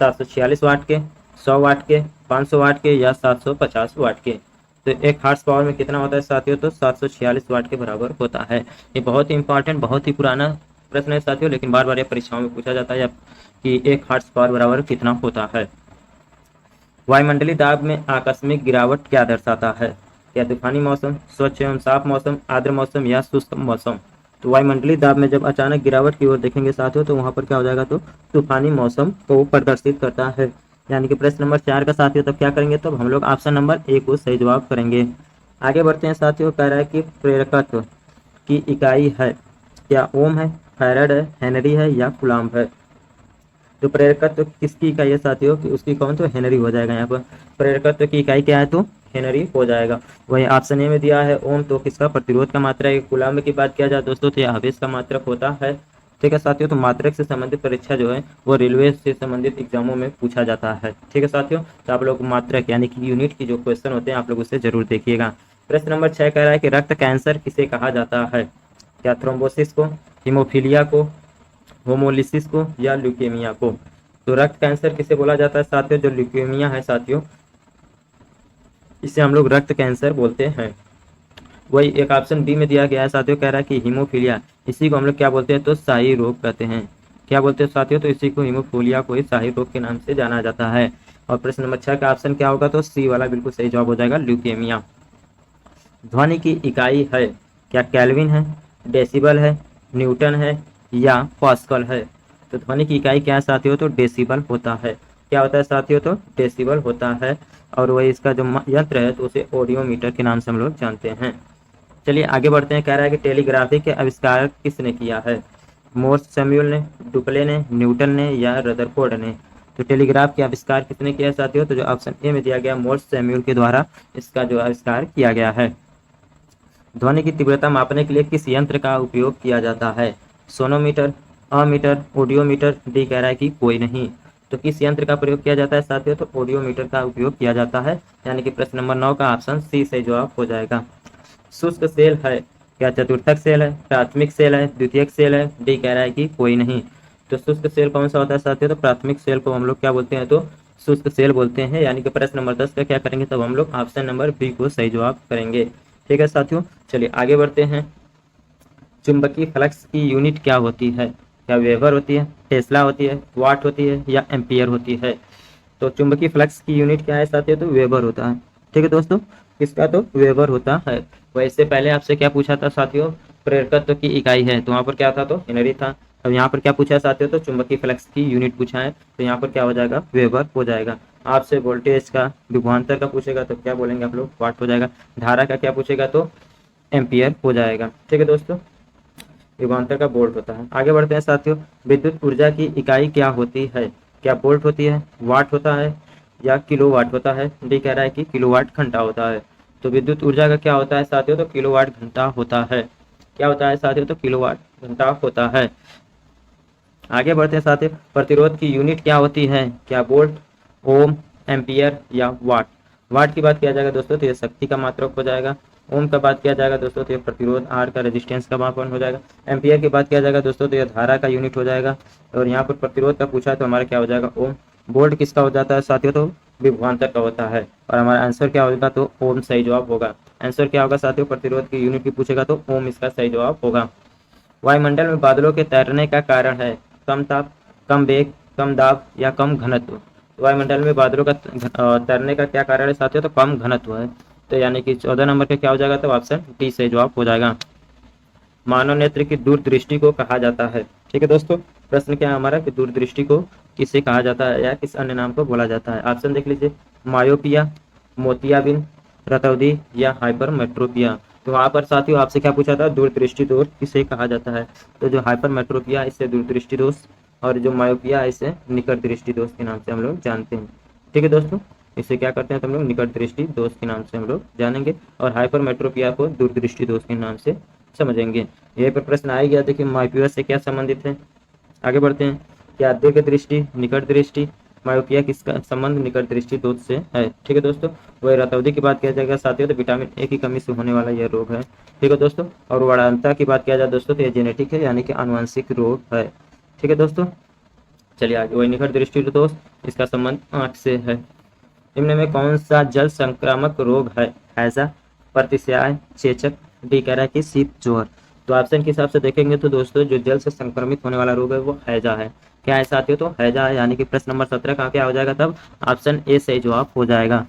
746 वाट के, 100 वाट के, 500 वाट के या 750 वाट के। तो एक हॉर्स पावर में कितना होता है साथियों, तो 746 वाट के बराबर होता है। ये बहुत ही इंपॉर्टेंट, बहुत ही पुराना प्रश्न है साथियों, लेकिन बार बार ये परीक्षाओं में पूछा जाता है कि एक हॉर्स पावर बराबर कितना होता है। वायुमंडलीय दाब में आकस्मिक गिरावट क्या दर्शाता है, क्या तूफानी मौसम, स्वच्छ एवं साफ मौसम, आर्द्र मौसम या शुष्क मौसम। तो वायुमंडलीय दाब में जब अचानक गिरावट की ओर देखेंगे साथियों, तो वहां पर क्या हो जाएगा, तो तूफानी मौसम को प्रदर्शित करता है। यानी कि प्रश्न नंबर 4 का साथियों तब क्या करेंगे, तब हम लोग ऑप्शन नंबर ए को सही जवाब करेंगे। आगे बढ़ते हैं साथियों, कह रहा है कि प्रेरकत्व की इकाई है, क्या ओम है, फैराड है, हेनरी है या कूलम्ब है। तो प्रेरकत्व किसकी इकाई है साथियों, कि उसकी कौन, तो हेनरी हो जाएगा। यहाँ पर प्रेरकत्व की इकाई क्या है, तो हेनरी हो जाएगा। वही ऑप्शन ए में दिया है ओम, तो किसका, प्रतिरोध का मात्रा है। कूलम्ब की बात किया जाए दोस्तों तो यह आवेश का मात्रक होता है। ठीक है साथियों, तो मात्रक से संबंधित परीक्षा जो है वो रेलवे से संबंधित एग्जामों में पूछा जाता है। ठीक है साथियों, तो आप लोग मात्रक यानी कि यूनिट की जो क्वेश्चन होते हैं आप लोग उससे जरूर देखिएगा। प्रश्न नंबर 6 कह रहा है कि रक्त कैंसर किसे कहा जाता है, क्या थ्रोम्बोसिस को, हीमोफीलिया को, होमोलिसिस को या ल्यूकेमिया को। तो रक्त कैंसर किसे बोला जाता है साथियों, जो ल्यूकेमिया है साथियों इसे हम लोग रक्त कैंसर बोलते हैं। वही एक ऑप्शन बी में दिया गया है साथियों, कह रहा है कि हीमोफीलिया, इसी को हम लोग क्या बोलते हैं, तो शाही रोग कहते हैं। क्या बोलते हैं साथियों, तो इसी को हीमोफीलिया को ही शाही रोग के नाम से जाना जाता है। और प्रश्न नंबर 6 का ऑप्शन क्या होगा, तो सी वाला बिल्कुल सही जवाब हो जाएगा, ल्यूकेमिया। ध्वनि की इकाई है, क्या केल्विन है, डेसिबल है, न्यूटन है या पास्कल है। तो ध्वनि की इकाई क्या है साथियों, तो डेसिबल होता है। क्या होता है साथियों, तो डेसिबल होता है। और वही इसका जो यंत्र है तो उसे ऑडियोमीटर के नाम से हम लोग जानते हैं। चलिए आगे बढ़ते हैं, कह रहा है कि टेलीग्राफी के आविष्कार किसने किया है, मोर्स सैमुअल ने, डुप्ले ने, न्यूटन ने या रदरफोर्ड ने। तो टेलीग्राफ के आविष्कार किसने किया है साथियों, तो जो ऑप्शन ए में दिया गया मोर्स सैमुअल के द्वारा इसका जो आविष्कार किया गया है। ध्वनि की तीव्रता मापने के लिए किस यंत्र का उपयोग किया जाता है, सोनोमीटर, अमीटर, ऑडियोमीटर। डी कह रहा है कि कोई नहीं। तो किस यंत्र का प्रयोग किया जाता है साथियों, तो ऑडियोमीटर का उपयोग किया जाता है। यानी कि प्रश्न नंबर 9 का ऑप्शन सी सही जवाब हो जाएगा। शुष्क सेल है, क्या चतुर्थक सेल है, प्राथमिक सेल है, द्वितीयक सेल है। डी कह रहा है कि कोई नहीं। तो शुष्क सेल कौन सा होता है साथियों, तो प्राथमिक सेल को हम लोग क्या बोलते हैं, तो शुष्क सेल बोलते हैं। यानी कि प्रश्न नंबर 10 का क्या करेंगे, तब हम लोग ऑप्शन नंबर बी को सही जवाब करेंगे। ठीक है साथियों, चलिए आगे बढ़ते हैं। चुंबकीय फ्लक्स की यूनिट क्या होती है, क्या वेबर होती है, टेस्ला होती है, वाट होती है या एम्पियर होती है। तो चुंबकीय फ्लक्स की यूनिट क्या है साथियों, तो वेबर होता है। ठीक है दोस्तों, किसका, तो वेबर होता है। वैसे पहले आपसे क्या पूछा था साथियों, प्रेरकत्व की इकाई है, तो वहाँ पर क्या था, तो हेनरी था। अब यहाँ पर क्या पूछा है साथियों, तो चुंबकीय फ्लक्स की यूनिट पूछा है, तो यहाँ पर क्या हो जाएगा, वेबर हो जाएगा। आपसे वोल्टेज का, विभवांतर का पूछेगा तो क्या बोलेंगे आप लोग, वाट हो जाएगा। धारा का क्या पूछेगा, तो एम्पियर हो जाएगा। ठीक है दोस्तों, विभवांतर का वोल्ट होता है। आगे बढ़ते हैं साथियों, विद्युत ऊर्जा की इकाई क्या होती है, क्या वोल्ट होती है, वाट होता है या किलोवाट होता है। डी कह रहा है कि किलोवाट घंटा होता है। तो विद्युत ऊर्जा का क्या होता है साथियों, तो किलोवाट घंटा होता है। क्या होता है साथियों, तो किलोवाट घंटा होता है। आगे बढ़ते हैं साथियों, प्रतिरोध की यूनिट क्या होती है, क्या वोल्ट, ओम, एम्पियर या वाट। वाट की बात किया जाएगा दोस्तों तो ये शक्ति का मात्रक हो जाएगा। ओम का बात किया जाएगा दोस्तों तो ये प्रतिरोध आर का रेजिस्टेंस का मापन हो जाएगा। एम्पियर की बात किया जाएगा दोस्तों तो ये धारा का यूनिट हो जाएगा। और यहाँ पर प्रतिरोध का पूछा तो हमारा क्या हो जाएगा, ओम। वोल्ट किसका हो जाता है साथियों, तो विभवांतर का होता है। और हमारा आंसर क्या होगा, तो ओम सही जवाब होगा। आंसर क्या होगा साथियों, प्रतिरोध की यूनिट की पूछेगा तो ओम इसका सही जवाब होगा। वायुमंडल में बादलों के तैरने का कारण है, कम ताप, कम वेग, कम दाब या कम घनत्व। वायुमंडल में बादलों का तैरने का क्या कारण है साथियों, तो कम घनत्व है। तो यानी कि 14 नंबर का क्या हो जाएगा, तो ऑप्शन डी सही जवाब हो जाएगा। मानव नेत्र की दूरदृष्टि को कहा जाता है। ठीक है दोस्तों, प्रश्न क्या है हमारा कि दूरदृष्टि को किसे कहा जाता है या किस अन्य नाम को बोला जाता है। ऑप्शन देख लीजिए, मायोपिया, मोतियाबिंद, रतौंधी या हाइपरमेट्रोपिया। तो वहाँ पर साथियों आपसे क्या पूछा था, दूरदृष्टि दोष किसे कहा जाता है। तो जो हाइपरमेट्रोपिया इससे दूरदृष्टि दोष और जो मायोपिया इसे निकट दृष्टि दोष के नाम से हम लोग जानते हैं। ठीक है दोस्तों, इसे क्या करते हैं तो हम लोग निकट दृष्टि दोष के नाम से हम लोग जानेंगे, और हाइपरमेट्रोपिया को दूरदृष्टि दोष के नाम से समझेंगे। यही पर प्रश्न आ गया, देखिए मायोपिया से क्या संबंधित है। आगे बढ़ते हैं, क्या दीर्घ दृष्टि, निकट दृष्टि, मायोपिया किसका संबंध निकट दृष्टि दोष से है। ठीक है दोस्तों, वही रतौंधी की बात किया जाएगा साथियों तो विटामिन ए की कमी से होने वाला यह रोग है। ठीक है दोस्तों, और वरानता की बात किया जाए दोस्तों तो यह जेनेटिक है, यानी कि आनुवंशिक रोग है। ठीक है दोस्तों, चलिए आगे, वही निकट दृष्टि दोष, इसका संबंध आंख से है। निम्न में कौन सा जल संक्रामक रोग है। हैजा, प्रतिशय, चेचक, डिकेरा की शीत जोहर। तो ऑप्शन के हिसाब से देखेंगे तो दोस्तों जो जल से संक्रमित होने वाला रोग है वो हैजा है। क्या है साथियों, तो हैजा है, यानी कि प्रश्न नंबर 17 का क्या हो जाएगा तब ऑप्शन ए सही जवाब हो जाएगा।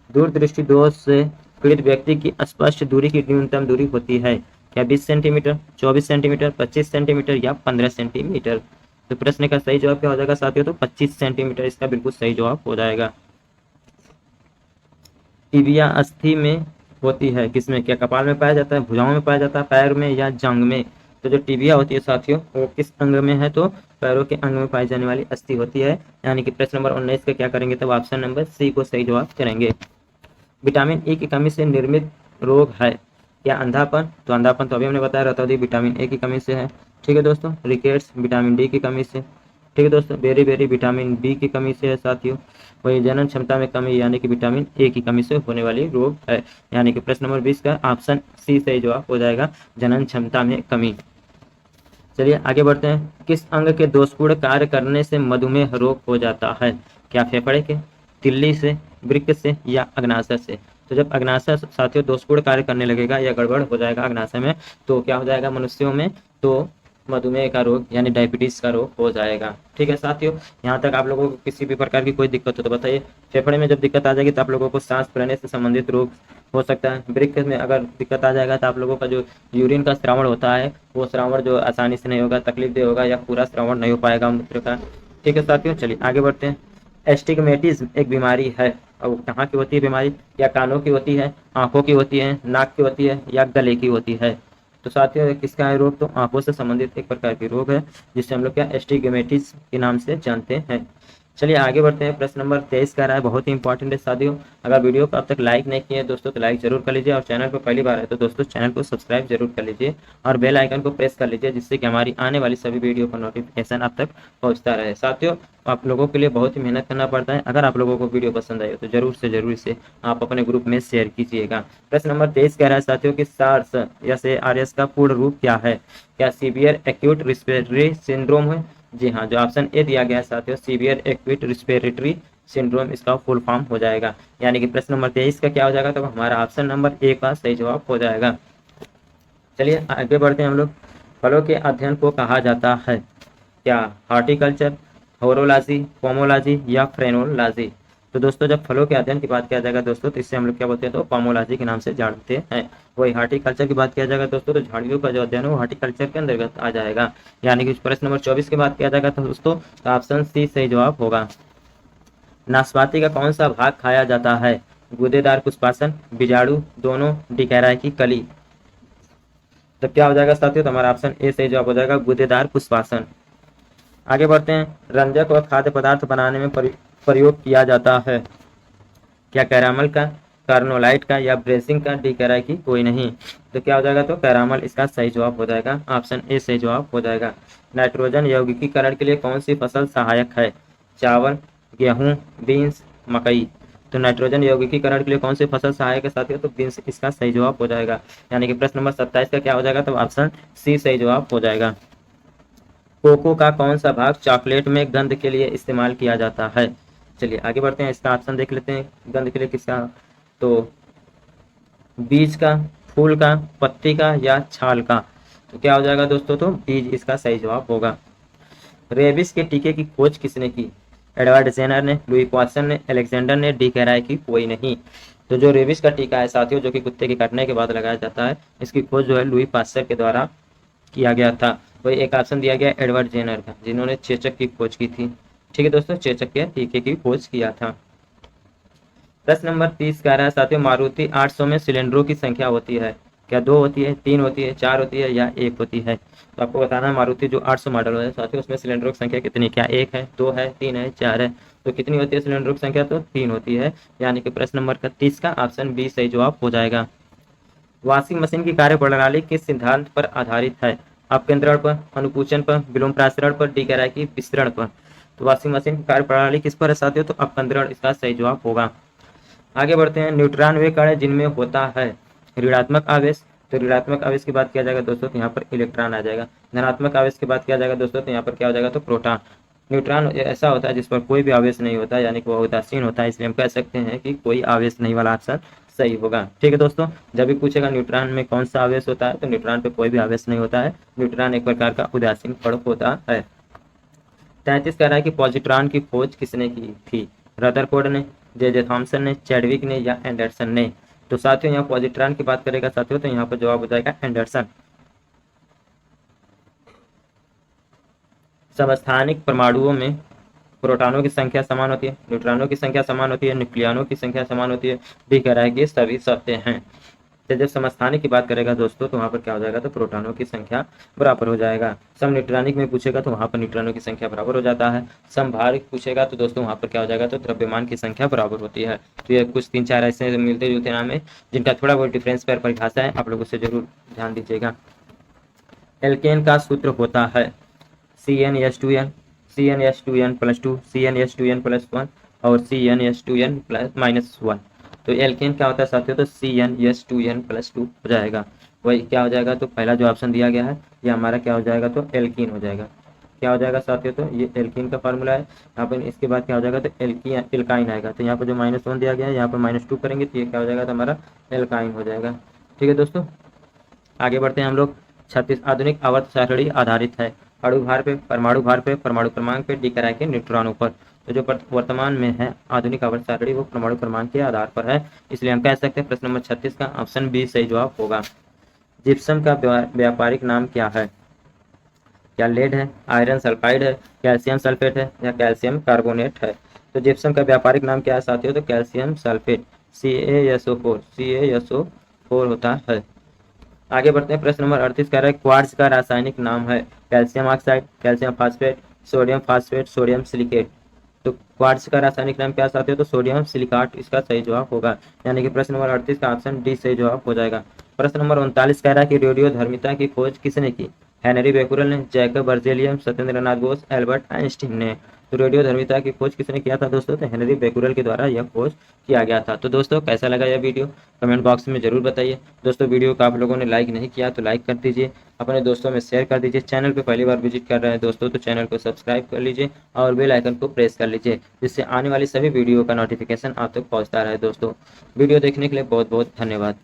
दूरदृष्टि दोष से पीड़ित व्यक्ति की स्पष्ट दूरी की न्यूनतम दूरी होती है। क्या 20 सेंटीमीटर, 24 सेंटीमीटर, 25 सेंटीमीटर या 15 सेंटीमीटर। तो प्रश्न का सही जवाब क्या हो जाएगा साथियों, तो 25 सेंटीमीटर इसका बिल्कुल सही जवाब हो जाएगा। टिबिया अस्थि में होती है किसमें, क्या कपाल में पाया जाता है, भुजाओं में पाया जाता है, पैर में या जंग में। तो जो टिबिया होती है साथियों वो किस अंग में है, तो पैरों के अंग में पाई जाने वाली अस्थि होती है। यानी कि प्रश्न नंबर 19 का क्या करेंगे तब ऑप्शन नंबर सी को सही जवाब करेंगे। विटामिन ए की कमी से निर्मित रोग है। क्या अंधापन, तो अंधापन तो अभी हमने बताया रतौंधी विटामिन ए की कमी से है। ठीक है दोस्तों, रिकेट्स विटामिन डी की कमी से। ठीक है दोस्तों, बेरी बेरी विटामिन बी की कमी से है साथियों। वही जनन क्षमता में कमी, यानी कि विटामिन ए की कमी से होने वाली रोग है। यानी कि प्रश्न नंबर 20 का ऑप्शन सी सही जवाब हो जाएगा, जनन क्षमता में कमी। चलिए आगे बढ़ते हैं, किस अंग के दोषपूर्ण कार्य करने से मधुमेह रोग हो जाता है। क्या फेफड़े के, तिल्ली से, वृक्क से या अग्नाशय से। तो जब अग्नाशय साथियों दोषपूर्ण कार्य करने लगेगा या गड़बड़ हो जाएगा अग्नाशय में, तो क्या हो जाएगा मनुष्यों में, तो मधुमेह का रोग यानी डायबिटीज का रोग हो जाएगा। ठीक है साथियों, यहाँ तक आप लोगों को किसी भी प्रकार की कोई दिक्कत हो तो बताइए। फेफड़े में जब दिक्कत आ जाएगी तो आप लोगों को सांस लेने से संबंधित रोग हो सकता है। वृक्क में अगर दिक्कत आ जाएगा तो आप लोगों का जो यूरिन का स्रावण होता है वो स्रावण जो आसानी से नहीं होगा, तकलीफ दे होगा, या पूरा श्रवण नहीं हो पाएगा मूत्र का। ठीक है साथियों, चलिए आगे बढ़ते हैं। एस्टिग्मेटिज्म एक बीमारी है, और कहाँ की होती है बीमारी, या कानों की होती है, आंखों की होती है, नाक की होती है या गले की होती है। तो साथियों किसका है रोग, तो आंखों से संबंधित एक प्रकार की रोग है जिसे हम लोग क्या एस्टिग्मेटिज्म के नाम से जानते हैं। चलिए आगे बढ़ते हैं, प्रश्न नंबर 23 का रहा है, बहुत ही इंपॉर्टेंट है साथियों। अगर वीडियो को अब तक लाइक नहीं किए दोस्तों तो लाइक जरूर कर लीजिए, और चैनल पर पहली बार है तो दोस्तों चैनल को सब्सक्राइब जरूर कर लीजिए और बेल आइकन को प्रेस कर लीजिए, जिससे कि हमारी आने वाली सभी वीडियो का नोटिफिकेशन आप तक पहुंचता रहे। साथियों आप लोगों के लिए बहुत ही मेहनत करना पड़ता है, अगर आप लोगों को वीडियो पसंद आए तो जरूर से जरूर इसे आप अपने ग्रुप में शेयर कीजिएगा। प्रश्न नंबर 23 कह रहा है साथियों कि सार्स या से आरएस का पूर्ण रूप क्या है। क्या सीवियर एक्यूट रिस्पिरेटरी सिंड्रोम है। जी हाँ, जो ऑप्शन ए दिया गया है साथियों सीवियर एक्यूट रिस्पिरेटरी सिंड्रोम इसका फुल फॉर्म हो जाएगा। यानी कि प्रश्न नंबर 23 का क्या हो जाएगा, तो हमारा ऑप्शन नंबर ए का सही जवाब हो जाएगा। चलिए आगे बढ़ते हैं हम लोग, फलों के अध्ययन को कहा जाता है। क्या हॉर्टिकल्चर, होरोलॉजी, पोमोलॉजी या फ्रेनोलॉजी। तो दोस्तों जब फलों के अध्ययन की बात किया जाएगा दोस्तों तो इससे हम लोग क्या बोलते हैं, तो पोमोलॉजी के नाम से जानते हैं। वही हॉर्टिकल्चर की बात किया जाएगा दोस्तों तो झाड़ियों का जो अध्ययन है वो हॉर्टिकल्चर के अंतर्गत आ जाएगा। यानी कि प्रश्न नंबर 24 की बात किया जाएगा तो दोस्तों तो ऑप्शन सी सही जवाब होगा। नाशपाती का कौन सा भाग खाया जाता है। गूदेदार पुष्पासन, बीजाणु, दोनों, डिकैरा की कली। तो क्या हो जाएगा साथियों, तो हमारा ऑप्शन ए सही जवाब हो जाएगा, गूदेदार पुष्पासन। आगे बढ़ते हैं, रंजक और खाद्य पदार्थ बनाने में प्रयोग किया जाता है। क्या कैरामल का, कार्नोलाइट का या ब्रेसिंग का, डिकैरा की कोई नहीं। तो क्या हो जाएगा, तो कैरामल इसका सही जवाब हो जाएगा, ऑप्शन ए सही जवाब हो जाएगा। नाइट्रोजन यौगिकीकरण के लिए कौन सी फसल सहायक है। चावल, गेहूं, बीन्स, मकई। तो नाइट्रोजन यौगिकीकरण के लिए कौन सी फसल सहायक है साथियों, तो बीन्स इसका सही जवाब हो जाएगा। यानी कि प्रश्न नंबर 27 का क्या हो जाएगा, तो ऑप्शन सी सही जवाब हो जाएगा। कोको का कौन सा भाग चॉकलेट में गंध के लिए इस्तेमाल किया जाता है। चलिए आगे बढ़ते हैं, इसका ऑप्शन देख लेते हैं, गंध के लिए किसका, तो बीज का, फूल का, पत्ती का या छाल का। तो क्या हो जाएगा दोस्तों, तो बीज इसका सही जवाब होगा। रेबिस के टीके की खोज किसने की। एडवर्ड जेनर ने, लुई पॉसन ने, अलेक्जेंडर ने, डी कैराय की कोई नहीं। तो जो रेबिस का टीका है साथियों जो कि कुत्ते के काटने के बाद लगाया जाता है, इसकी खोज जो है लुई पास्चर के द्वारा किया गया था। वही एक ऑप्शन दिया गया एडवर्ड जेनर का, जिन्होंने चेचक की खोज की थी। ठीक है दोस्तों, चेचक के टीके की खोज किया था। प्रश्न नंबर 30 कह रहा है साथियों मारुति 800 में सिलेंडरों की संख्या होती है। क्या 2 होती है, 3 होती है, 4 होती है या 1 होती है? तो आपको बताना है मारुति जो 800 मॉडल है साथियों, उसमें सिलेंडरों की संख्या कितनी, क्या 1 है, 2 है, 3 है, 4 है? तो कितनी होती है सिलेंडरों की संख्या? तो 3 होती है, यानी कि प्रश्न नंबर 31 का ऑप्शन बी सही जवाब हो जाएगा। वॉशिंग मशीन की कार्यप्रणाली किस सिद्धांत पर आधारित है? अपकेंद्रण पर, अनुपूचन पर, विलोम प्रासरण पर, डी कह रहा है कि विस्तरण पर। तो वॉशिंग मशीन की कार्यप्रणाली किस पर है साथियों? तो अपकेंद्रण इसका सही जवाब होगा। आगे बढ़ते हैं। न्यूट्रॉन वे कण है जिनमें होता है ऋणात्मक आवेश। तो ऋणात्मक आवेश की बात किया जाएगा दोस्तों तो यहाँ पर इलेक्ट्रॉन आ जाएगा। धनात्मक आवेश की बात किया जाएगा दोस्तों तो यहाँ पर क्या हो जाएगा? तो प्रोटॉन। न्यूट्रॉन ऐसा होता है जिस पर कोई भी आवेश नहीं होता, यानी कि वह उदासीन होता है, इसलिए हम कह सकते हैं कि कोई आवेश नहीं वाला ऑप्शन सही होगा। ठीक है दोस्तों, जब भी पूछेगा न्यूट्रॉन में कौन सा आवेश होता है, तो न्यूट्रॉन पे कोई भी आवेश नहीं होता है। न्यूट्रॉन एक प्रकार का उदासीन कण होता है। 33 कह रहा है कि पॉजिट्रॉन की खोज किसने की थी? रदरफोर्ड ने, जे थॉमसन ने, चैडविक ने या एंडरसन ने? तो साथियों यहाँ पॉजिट्रॉन की बात करेगा साथियों तो यहाँ पर जवाब हो जाएगा एंडरसन। समस्थानिक परमाणुओं में प्रोटॉनों की संख्या समान होती है, न्यूट्रॉनों की संख्या समान होती है, न्यूक्लियनों की संख्या समान होती है। डी कह रहा है कि सभी सत्य हैं। तो जब समस्थानिक की बात करेगा दोस्तों तो वहाँ पर क्या हो जाएगा? तो प्रोटॉनों की संख्या बराबर हो जाएगा। सम न्यूट्रॉनिक में पूछेगा तो वहाँ पर न्यूट्रॉनों की संख्या बराबर हो जाता है। समभार पूछेगा तो दोस्तों वहाँ पर क्या हो जाएगा? तो द्रव्यमान की संख्या बराबर होती है। तो ये कुछ 3-4 ऐसे मिलते जुलते नाम है जिनका थोड़ा बहुत डिफरेंस पर परिभाषा है, आप लोग उससे जरूर ध्यान दीजिएगा। एल्केन का सूत्र होता है CnH2n, CnH2n+2, CnH2n+1 और CnH2n+-1। तो एल्केन क्या होता है साथियों? तो CnH2n+2 हो जाएगा। वही क्या हो जाएगा? तो पहला जो ऑप्शन दिया गया है ये हमारा क्या हो जाएगा? तो एल्कीन हो जाएगा। क्या हो जाएगा साथियों? तो ये एल्कीन का फार्मूला है। यहाँ पर इसके बाद क्या हो जाएगा? तो एल्काइन आएगा। तो यहाँ पर जो -1 दिया गया है यहाँ पर -2 करेंगे तो ये क्या हो जाएगा? तो हमारा एल्काइन हो जाएगा। ठीक है दोस्तों, आगे बढ़ते हैं हम लोग। 36 आधुनिक आवर्त सारणी आधारित है अणु भार पे, परमाणु भार पे, परमाणु क्रमांक पे, डी कह रहा है कि न्यूट्रॉनों पर। तो जो वर्तमान में है आधुनिक आवर्त सारणी वो परमाणु क्रमांक के आधार पर है, इसलिए हम कह सकते हैं प्रश्न नंबर 36 का ऑप्शन बी सही जवाब होगा। जिप्सम का व्यापारिक नाम क्या है? क्या लेड है, आयरन सल्फाइड है, कैल्शियम सल्फेट है या कैल्शियम कार्बोनेट है? तो जिप्सम का व्यापारिक नाम क्या है साथियों? तो कैल्शियम सल्फेट, CaSO4 होता है। आगे बढ़ते हैं। प्रश्न नंबर 38 कह रहा है क्वार्ट्ज का रासायनिक नाम है calcium oxide, calcium phosphate, sodium phosphate, sodium silicate. तो क्वार्ट्ज का रासायनिक नाम क्या साथियों? तो सोडियम सिलिकाट इसका सही जवाब होगा, यानी कि प्रश्न नंबर 38 का ऑप्शन डी सही जवाब हो जाएगा। प्रश्न नंबर 39 कह रहा है कि रेडियोधर्मिता की खोज किसने की? हेनरी बेकुरल ने, Jacob Berzelius, Satyendranath Bose, Albert Einstein ने? तो रेडियोधर्मिता की खोज किसने किया था दोस्तों? तो हेनरी बेकुरल के द्वारा यह खोज किया गया था। तो दोस्तों कैसा लगा यह वीडियो कमेंट बॉक्स में जरूर बताइए। दोस्तों वीडियो को आप लोगों ने लाइक नहीं किया तो लाइक कर दीजिए, अपने दोस्तों में शेयर कर दीजिए। चैनल पे पहली बार विजिट कर रहे हैं दोस्तों तो चैनल को सब्सक्राइब कर लीजिए और बेल आइकन को प्रेस कर लीजिए, जिससे आने वाली सभी वीडियो का नोटिफिकेशन आप तक पहुंचता रहे। दोस्तों वीडियो देखने के लिए बहुत बहुत धन्यवाद।